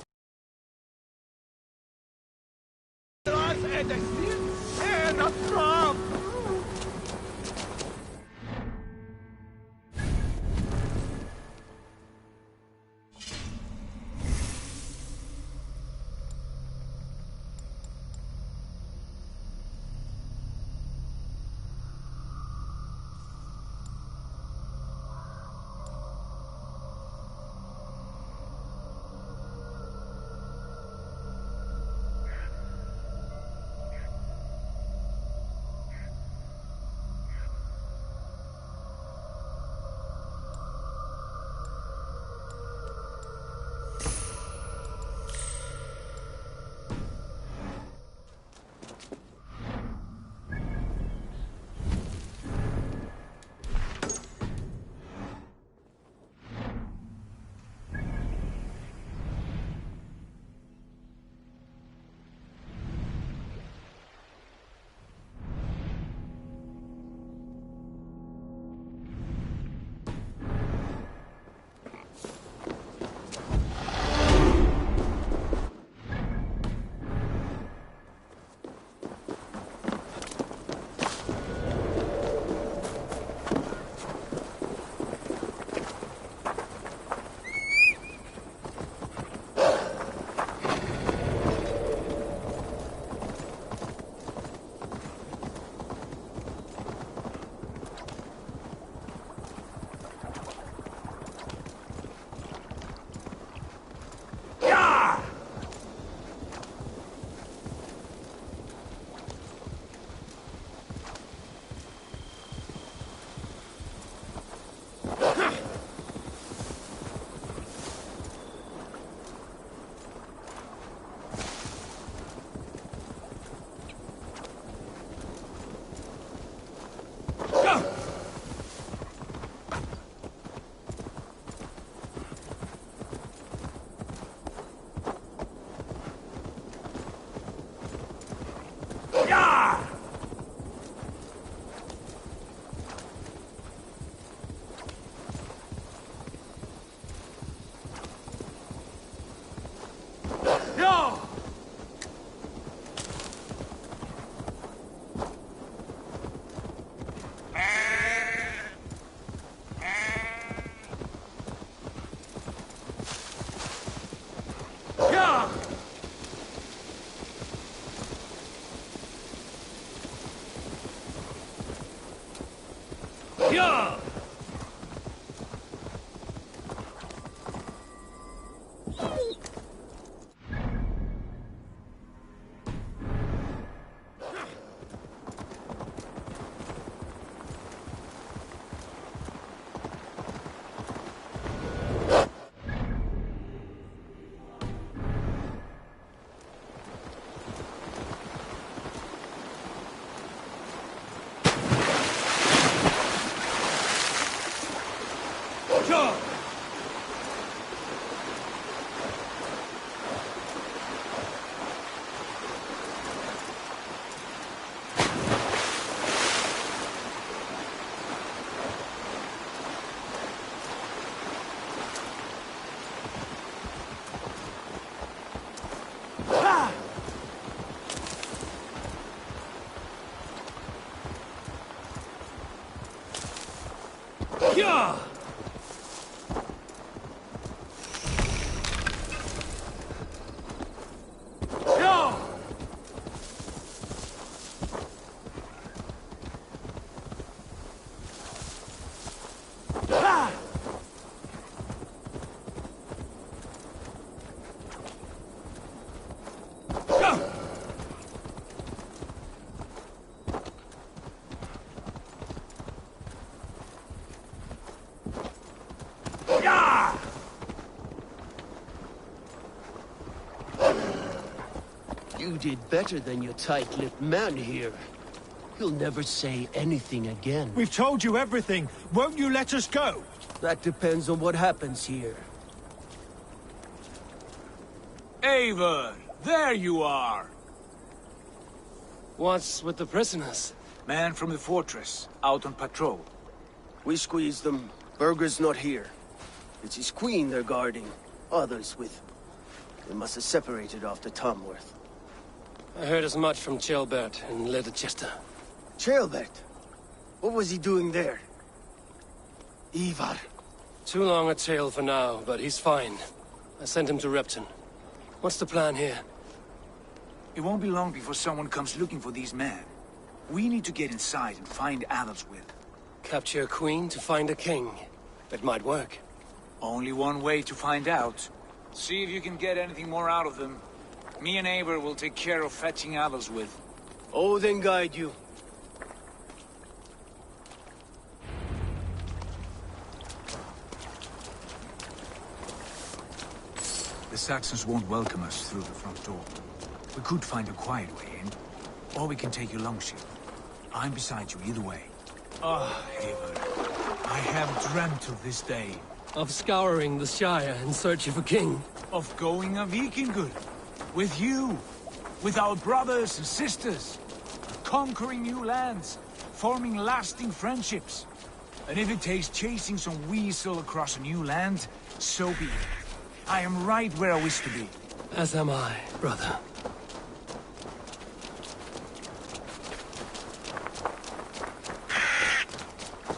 Yeah! You did better than your tight-lipped man here. He'll never say anything again. We've told you everything. Won't you let us go? That depends on what happens here. Eivor, there you are! What's with the prisoners? Man from the fortress, out on patrol. We squeezed them. Burger's not here. It's his queen they're guarding. Others with... They must have separated after Tamworth. I heard as much from Ceolbert in Leicester. Ceolbert? What was he doing there? Ivar. Too long a tale for now, but he's fine. I sent him to Repton. What's the plan here? It won't be long before someone comes looking for these men. We need to get inside and find Adelswith. Capture a queen to find a king. It might work. Only one way to find out. See if you can get anything more out of them. Me and Eivor will take care of fetching Adelswith. Odin guide you. The Saxons won't welcome us through the front door. We could find a quiet way in, or we can take your longship. I'm beside you either way. Ah, Eivor. I have dreamt of this day. Of scouring the Shire in search of a king. Of going a Vikingur. With you. With our brothers and sisters. Conquering new lands. Forming lasting friendships. And if it takes chasing some weasel across a new land, so be it. I am right where I wish to be. As am I, brother.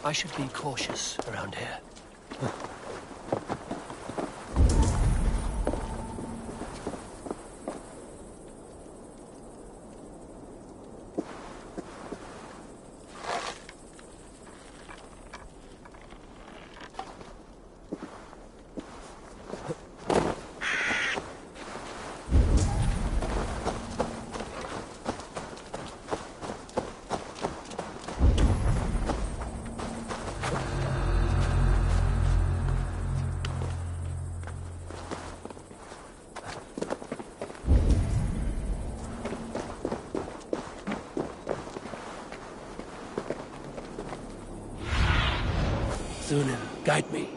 I should be cautious around here. Sunan, guide me.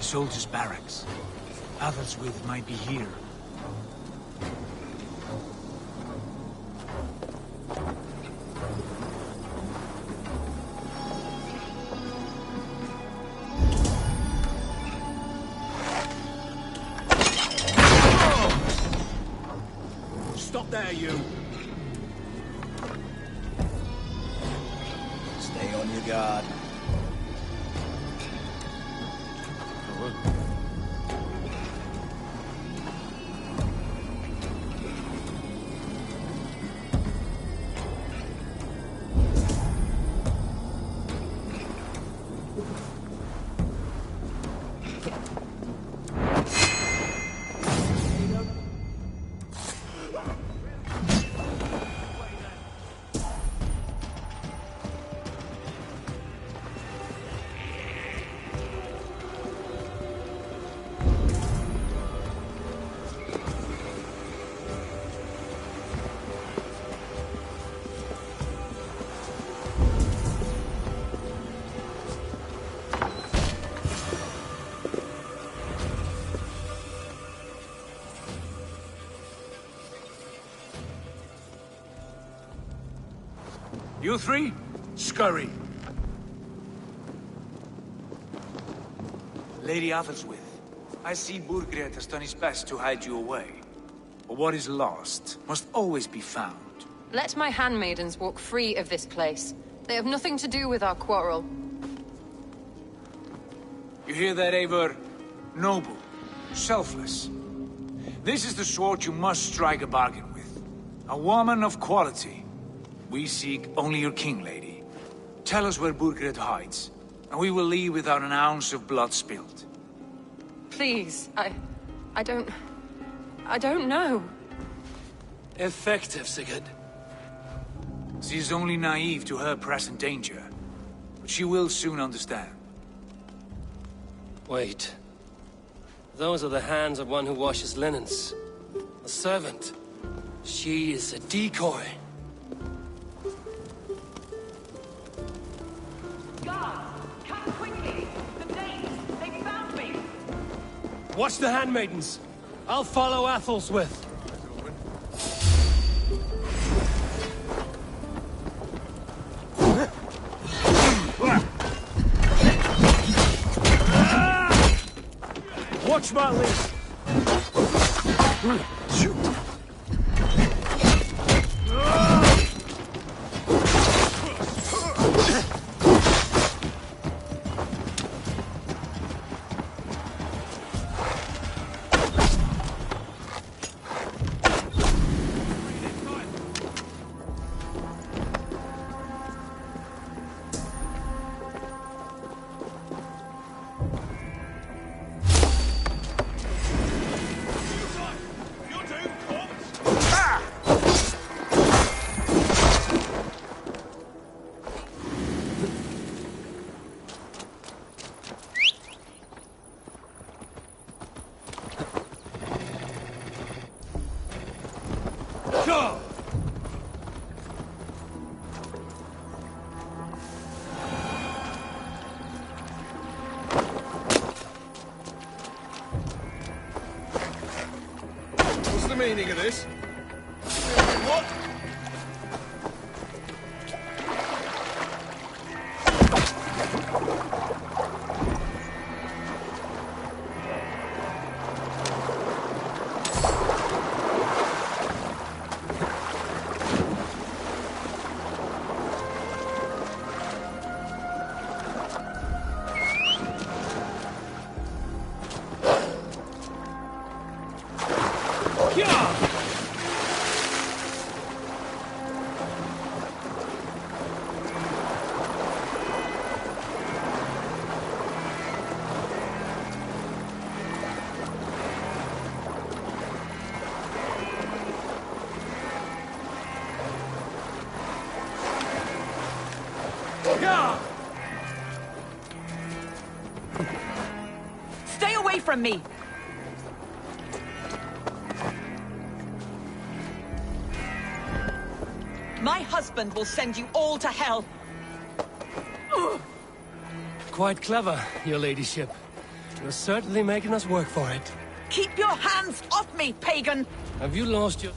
Soldiers' barracks. Adelswith might be here. Stop there, you! Stay on your guard. You three, scurry. Lady Athelstwith, I see Burgred has done his best to hide you away. But what is lost must always be found. Let my handmaidens walk free of this place. They have nothing to do with our quarrel. You hear that, Eivor? Noble. Selfless. This is the sword you must strike a bargain with. A woman of quality. We seek only your king, lady. Tell us where Burgred hides, and we will leave without an ounce of blood spilled. Please, I don't know. Effective, Sigurd. She is only naive to her present danger, but she will soon understand. Wait. Those are the hands of one who washes linens. A servant. She is a decoy. Guards, come quickly! The Danes, they found me! Watch the handmaidens. I'll follow Athelstwith. Watch my lead. Shoot. What's the meaning of this? What? Stay away from me! My husband will send you all to hell! Quite clever, your ladyship. You're certainly making us work for it. Keep your hands off me, pagan! Have you lost your...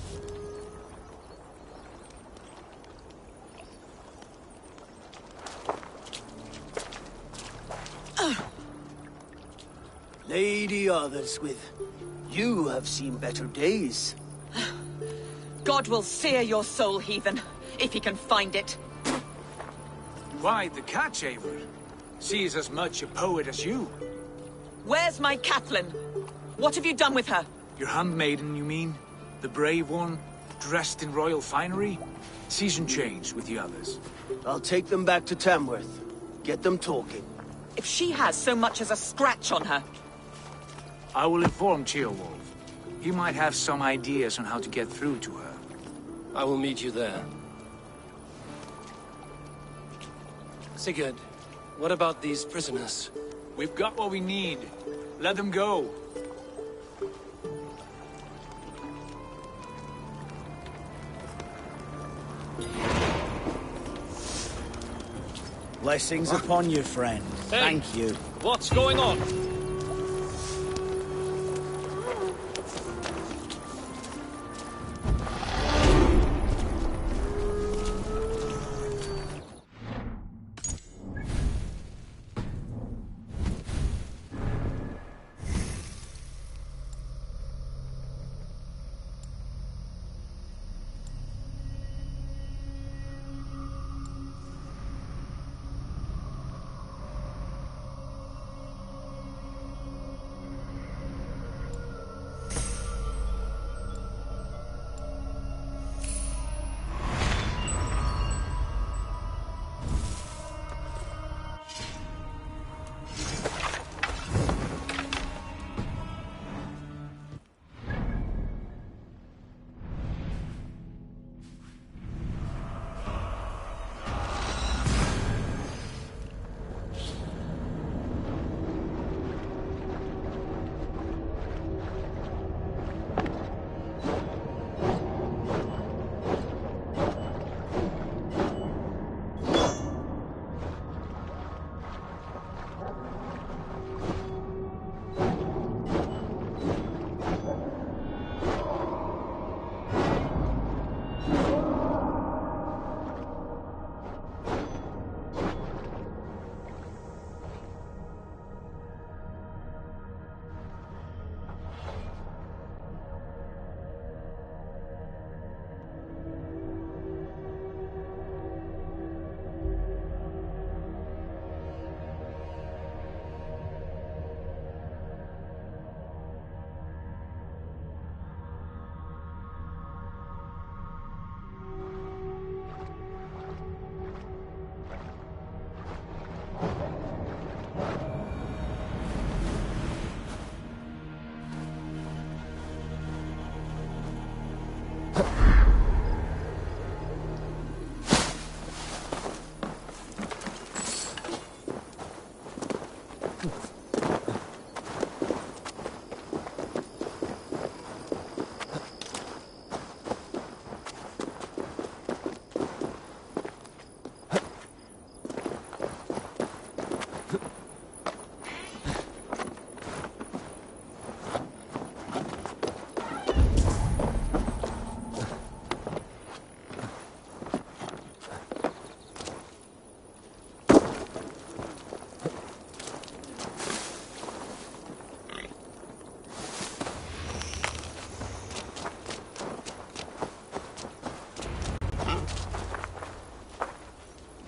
Lady Athelstwith, you have seen better days. God will sear your soul, heathen, if he can find it. Quite the catch, Eivor. She is as much a poet as you. Where's my Catelyn? What have you done with her? Your handmaiden, you mean? The brave one, dressed in royal finery? Season changed with the others. I'll take them back to Tamworth. Get them talking. If she has so much as a scratch on her... I will inform Ceolwulf. He might have some ideas on how to get through to her. I will meet you there. Sigurd, what about these prisoners? We've got what we need. Let them go. Blessings upon you, friend. Hey, thank you. What's going on?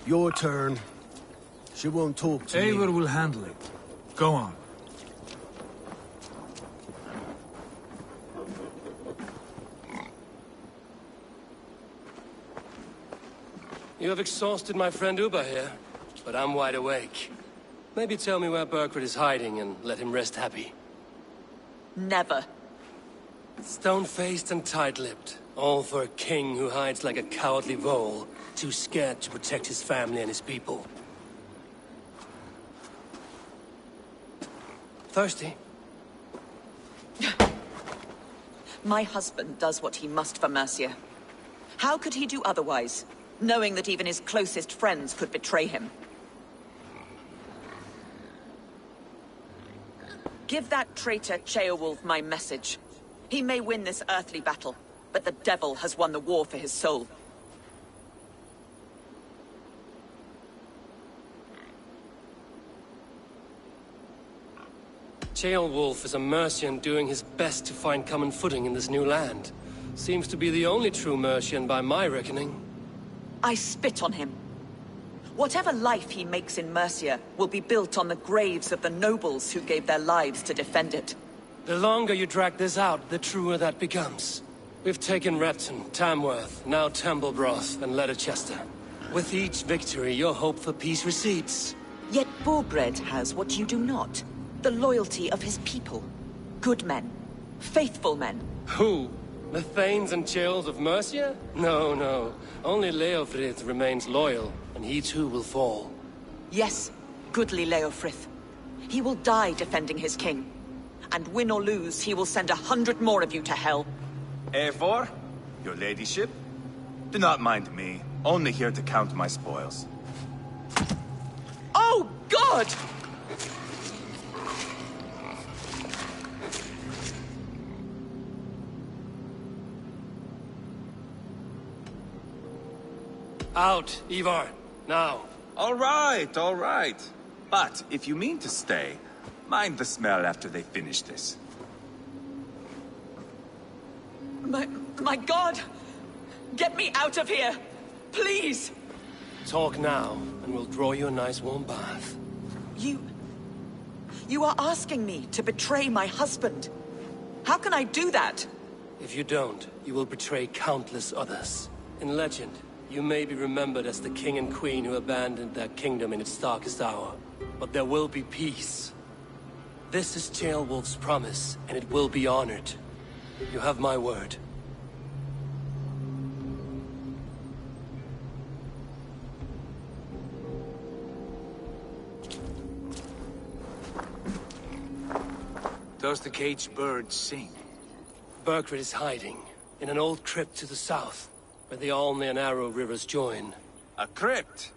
Your turn. She won't talk to me. Eivor will handle it. Go on. You have exhausted my friend Uba here, but I'm wide awake. Maybe tell me where Burgred is hiding and let him rest happy. Never. Stone-faced and tight-lipped. All for a king who hides like a cowardly vole, too scared to protect his family and his people. Thirsty? My husband does what he must for Mercia. How could he do otherwise, knowing that even his closest friends could betray him? Give that traitor Ceolwulf my message. He may win this earthly battle, but the devil has won the war for his soul. Ceolwulf is a Mercian doing his best to find common footing in this new land. Seems to be the only true Mercian by my reckoning. I spit on him. Whatever life he makes in Mercia will be built on the graves of the nobles who gave their lives to defend it. The longer you drag this out, the truer that becomes. We've taken Repton, Tamworth, now Templebroth, and Leicester. With each victory, your hope for peace recedes. Yet Burgred has what you do not. The loyalty of his people. Good men. Faithful men. Who? The Thanes and Chills of Mercia? No, no. Only Leofrith remains loyal, and he too will fall. Yes, goodly Leofrith. He will die defending his king. And win or lose, he will send 100 more of you to hell. Eivor, your ladyship? Do not mind me. Only here to count my spoils. Oh, God! Out, Ivar. Now. All right, all right. But if you mean to stay, mind the smell after they finish this. My God! Get me out of here! Please! Talk now, and we'll draw you a nice warm bath. You are asking me to betray my husband. How can I do that? If you don't, you will betray countless others. In legend, you may be remembered as the king and queen who abandoned their kingdom in its darkest hour. But there will be peace. This is Ceolwulf's promise, and it will be honored. You have my word. Does the caged bird sing? Burgred is hiding in an old crypt to the south, where the Alne and Arrow rivers join. A crypt?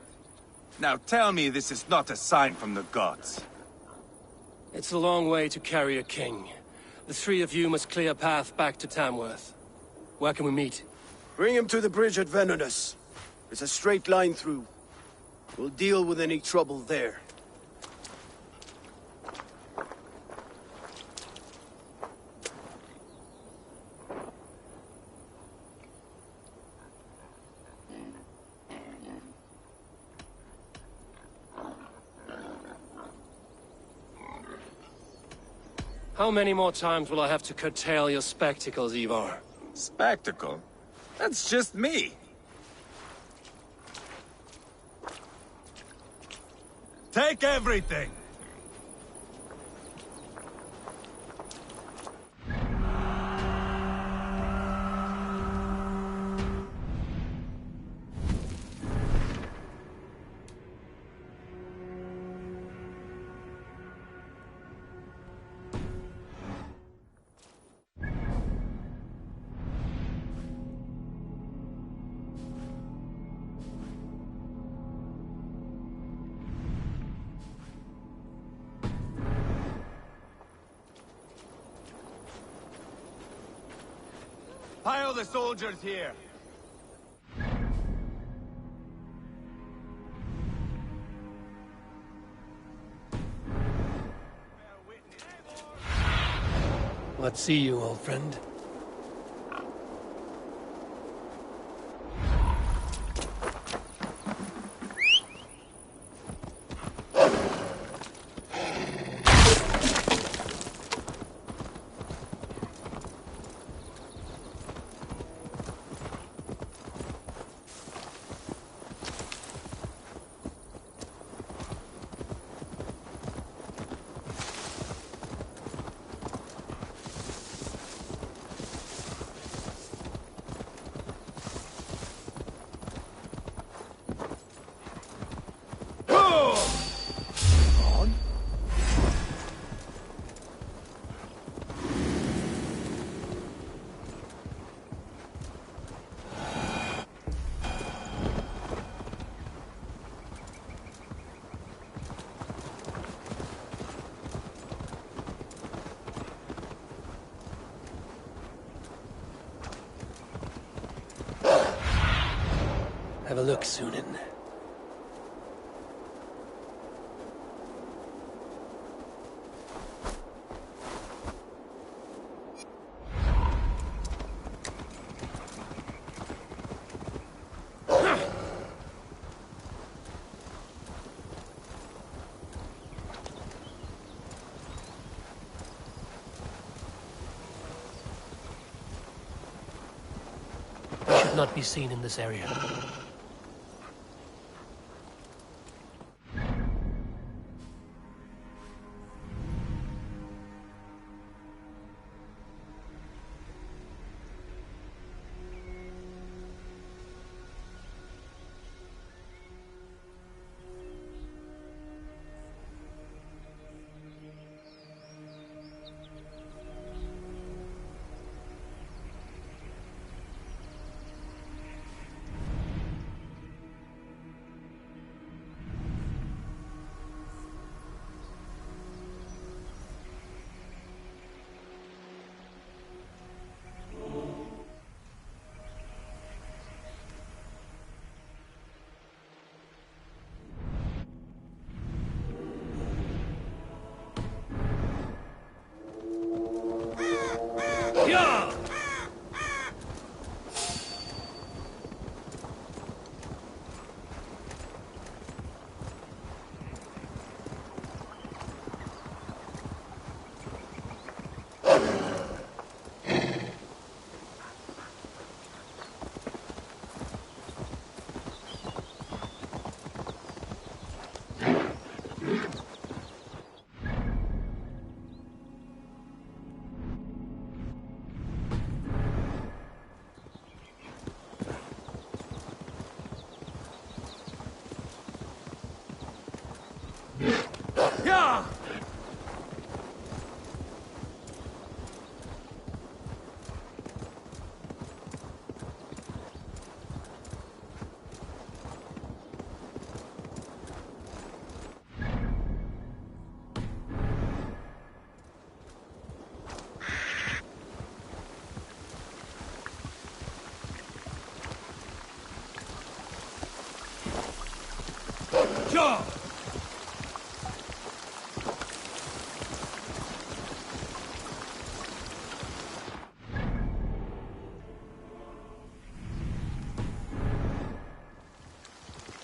Now tell me this is not a sign from the gods. It's a long way to carry a king. The three of you must clear a path back to Tamworth. Where can we meet? Bring him to the bridge at Venonus. It's a straight line through. We'll deal with any trouble there. How many more times will I have to curtail your spectacles, Ivar? Spectacle? That's just me. Take everything! Pile the soldiers here! Let's see you, old friend. Have a look, Sunan. Not be seen in this area.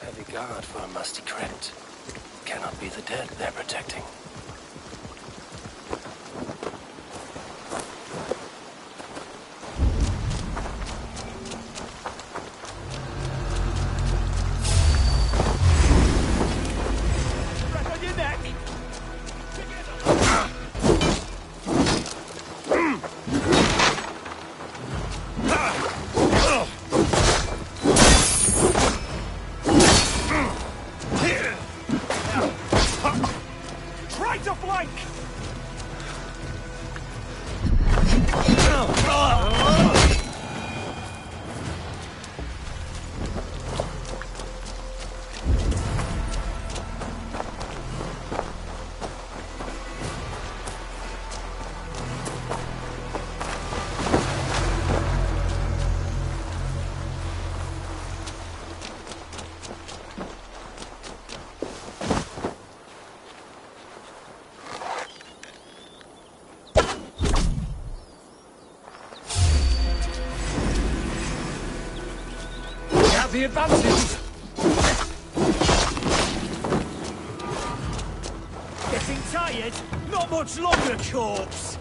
Heavy guard for a musty crypt. Cannot be the dead they're protecting. The advantage! Getting tired? Not much longer, corpse!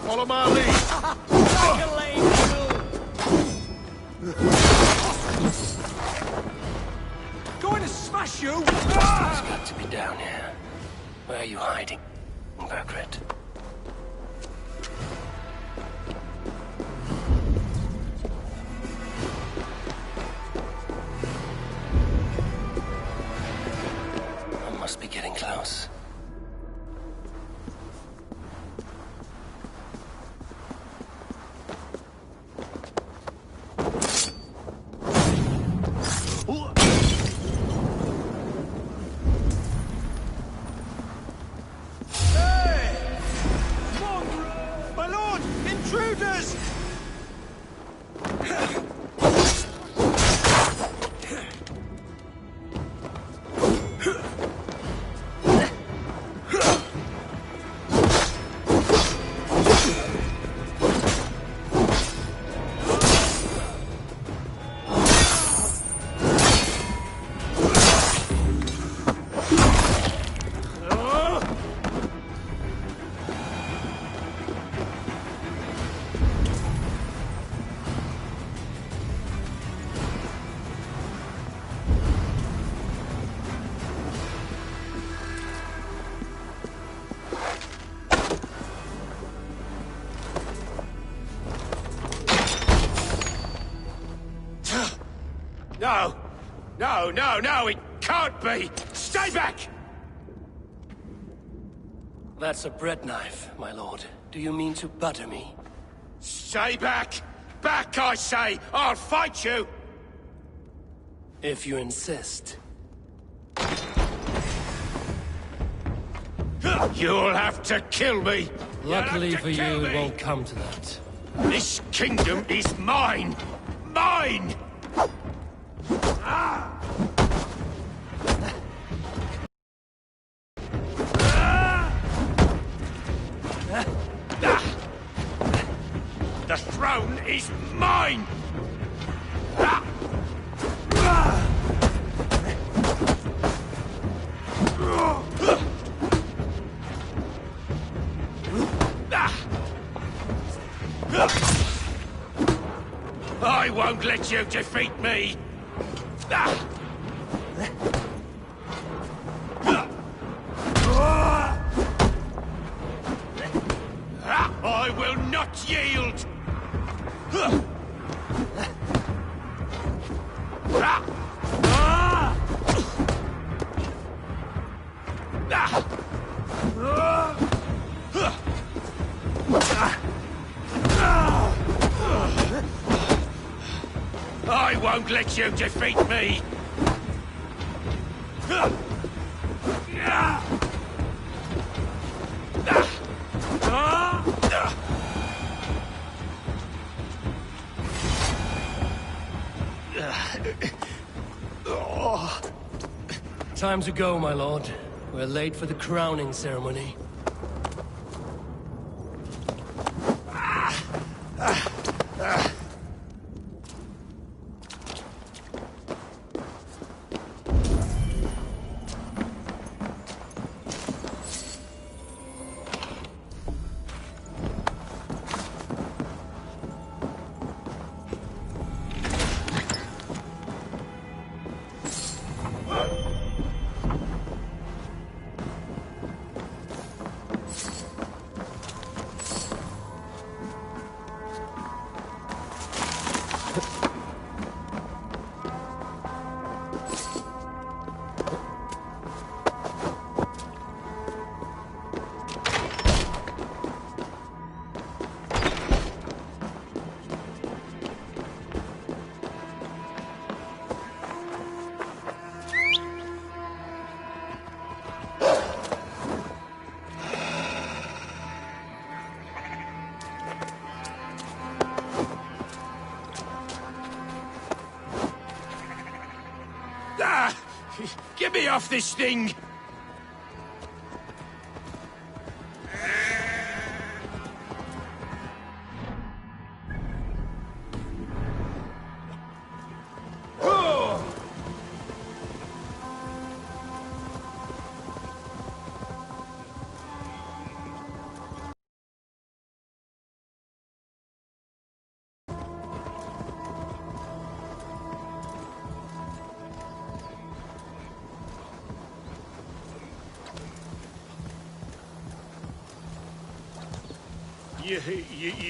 Follow my lead. Going to smash you! It's got to be down here. Where are you hiding, Burgred? must be getting close. My lord! Intruders! No! No, no, no! It can't be! Stay back! That's a bread knife, my lord. Do you mean to butter me? Stay back! Back, I say! I'll fight you! If you insist. You'll have to kill me! Luckily for you, it won't come to that. This kingdom is mine! Mine! The throne is mine! I won't let you defeat me! I will not yield! I won't let you defeat me! Time to go, my lord. We're late for the crowning ceremony. Get me off this thing!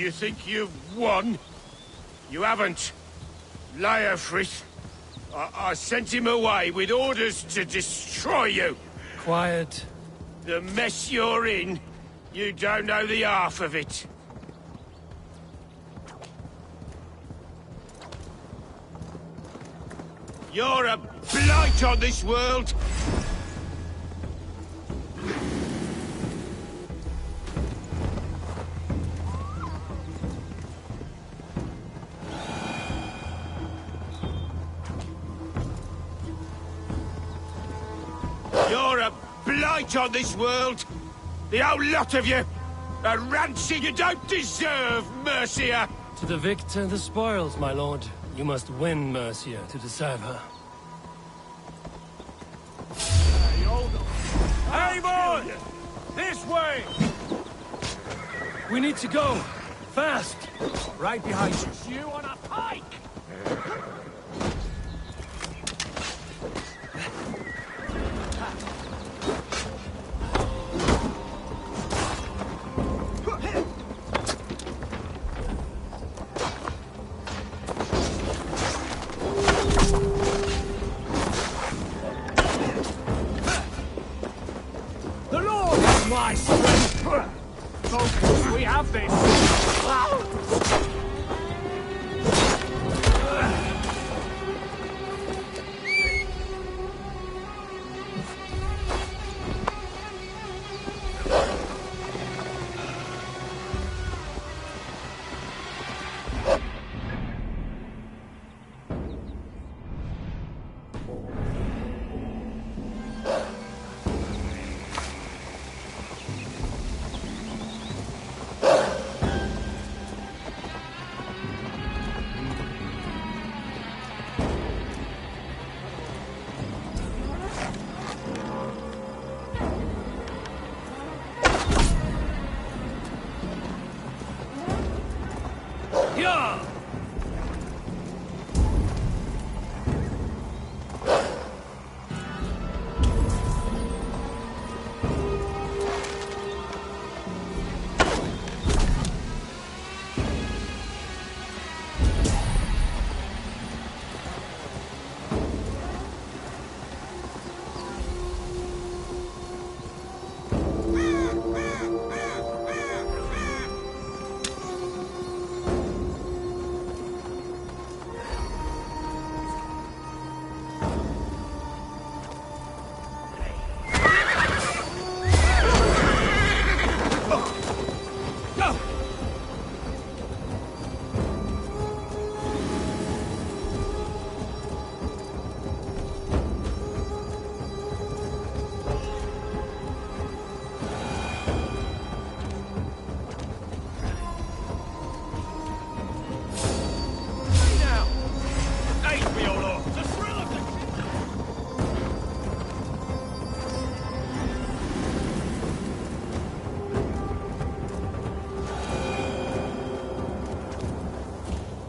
You think you've won? You haven't. Leofrith. I sent him away with orders to destroy you. Quiet. The mess you're in, you don't know the half of it. You're a blight on this world! You're a blight on this world! The whole lot of you! A rancid you don't deserve, Mercia! To the victor, the spoils, my lord. You must win Mercia to deserve her. Hey, boy! This way! We need to go! Fast! Right behind you. You on a pike! The Lord is my strength! Focus, we have this! Yeah!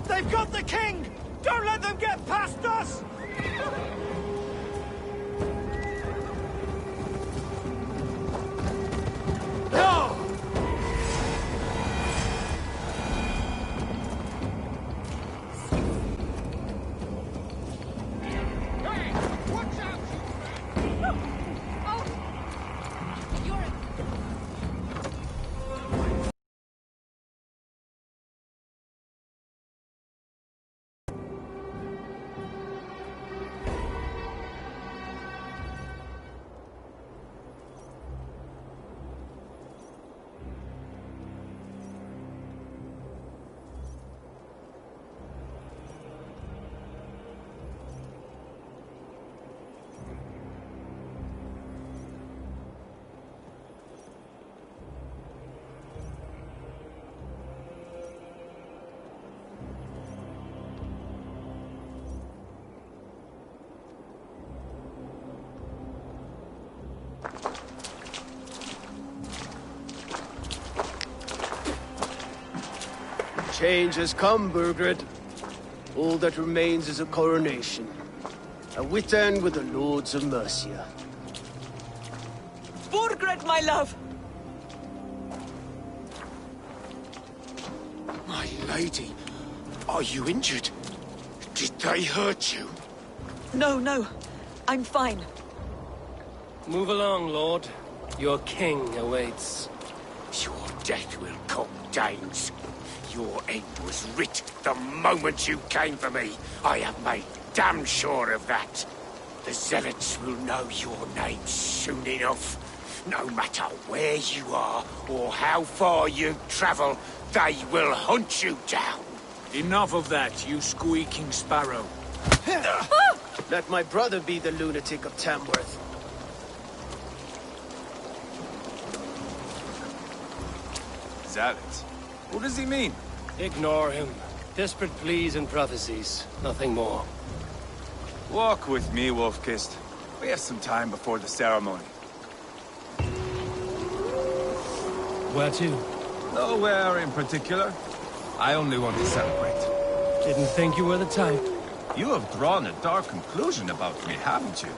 They've got the king! Don't let them get past us! No! Change has come, Burgred. All that remains is a coronation. A Witan with the Lords of Mercia. Burgred, my love! My lady, are you injured? Did they hurt you? No, no. I'm fine. Move along, Lord. Your king awaits. Your death will come, Danes. Your end was writ the moment you came for me. I have made damn sure of that. The Zealots will know your name soon enough. No matter where you are or how far you travel, they will hunt you down. Enough of that, you squeaking sparrow. Let my brother be the lunatic of Tamworth. Zealots? What does he mean? Ignore him. Desperate pleas and prophecies. Nothing more. Walk with me, Wolf-Kissed. We have some time before the ceremony. Where to? Nowhere in particular. I only want to celebrate. Didn't think you were the type. You have drawn a dark conclusion about me, haven't you?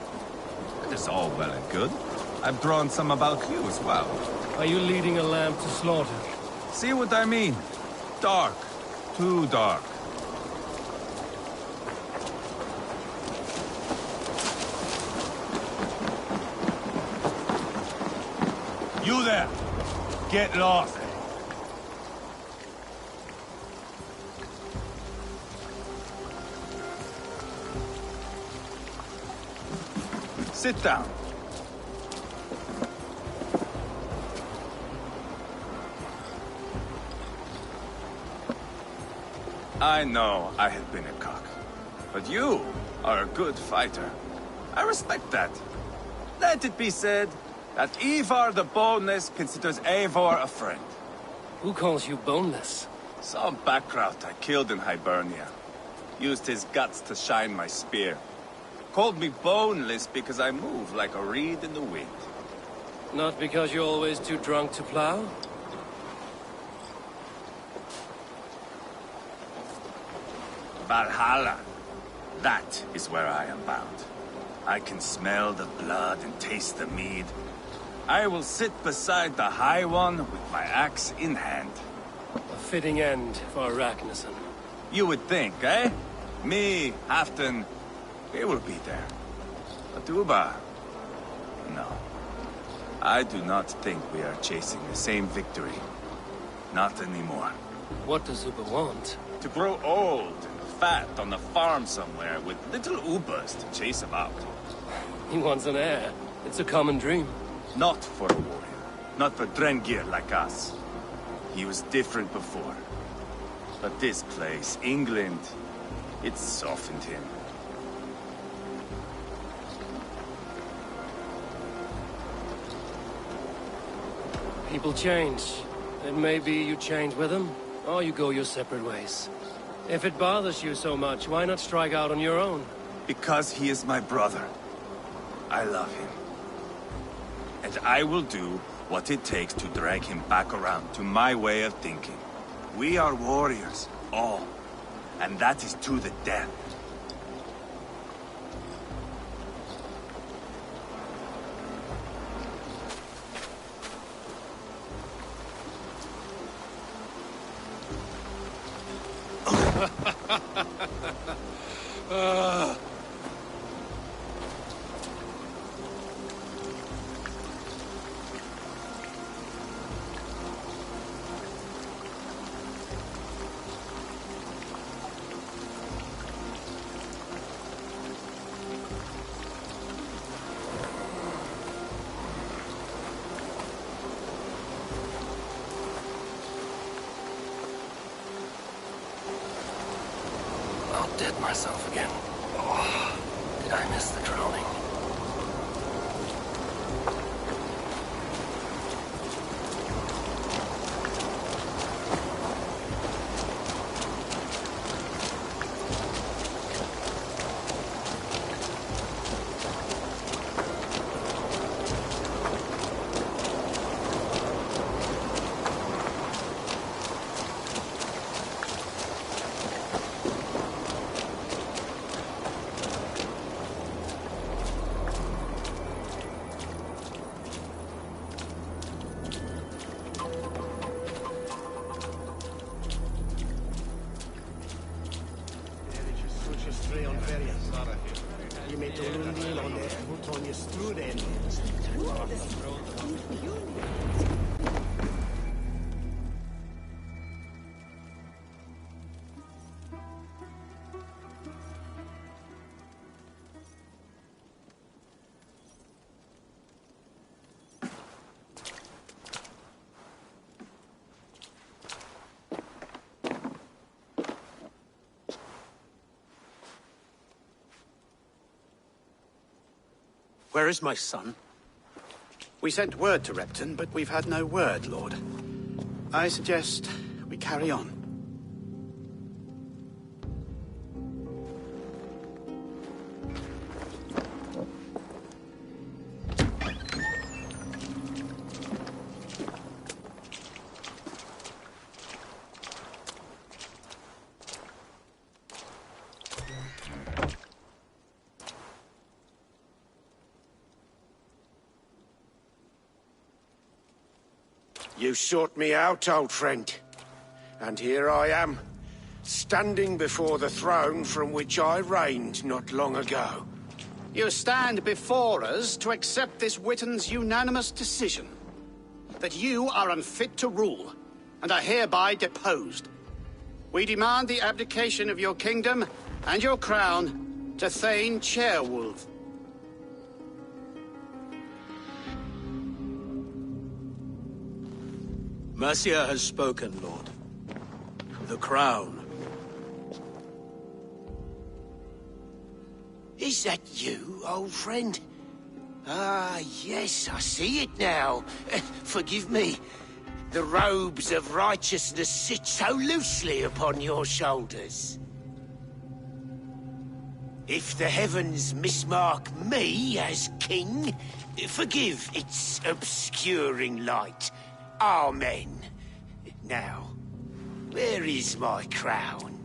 It is all well and good. I've drawn some about you as well. Are you leading a lamb to slaughter? See what I mean? Dark. Too dark. You there! Get lost! Sit down. I know I have been a cock, but you are a good fighter. I respect that. Let it be said that Ivar the Boneless considers Eivor a friend. Who calls you boneless? Some background I killed in Hibernia. Used his guts to shine my spear. Called me boneless because I move like a reed in the wind. Not because you're always too drunk to plow? Valhalla. That is where I am bound. I can smell the blood and taste the mead. I will sit beside the High One with my axe in hand. A fitting end for Ragnarsson. You would think, eh? Me, Halfdan, we will be there. But Uba... no. I do not think we are chasing the same victory. Not anymore. What does Uba want? To grow old and fat on the farm somewhere with little Ubas to chase about. He wants an heir. It's a common dream. Not for a warrior. Not for Drengir like us. He was different before. But this place, England, it softened him. People change. And maybe you change with them, or you go your separate ways. If it bothers you so much, why not strike out on your own? Because he is my brother. I love him. And I will do what it takes to drag him back around to my way of thinking. We are warriors, all. And that is to the death. I'll dead myself again. Oh, did I miss the drowning? Where is my son? We sent word to Repton, but we've had no word, Lord. I suggest we carry on. You sought me out, old friend. And here I am, standing before the throne from which I reigned not long ago. You stand before us to accept this Witten's unanimous decision. That you are unfit to rule, and are hereby deposed. We demand the abdication of your kingdom and your crown to Thane Chairwolf. Mercia has spoken, Lord. The crown. Is that you, old friend? Ah, yes, I see it now. Forgive me. The robes of righteousness sit so loosely upon your shoulders. If the heavens mismark me as king, forgive its obscuring light. Amen. Now, where is my crown?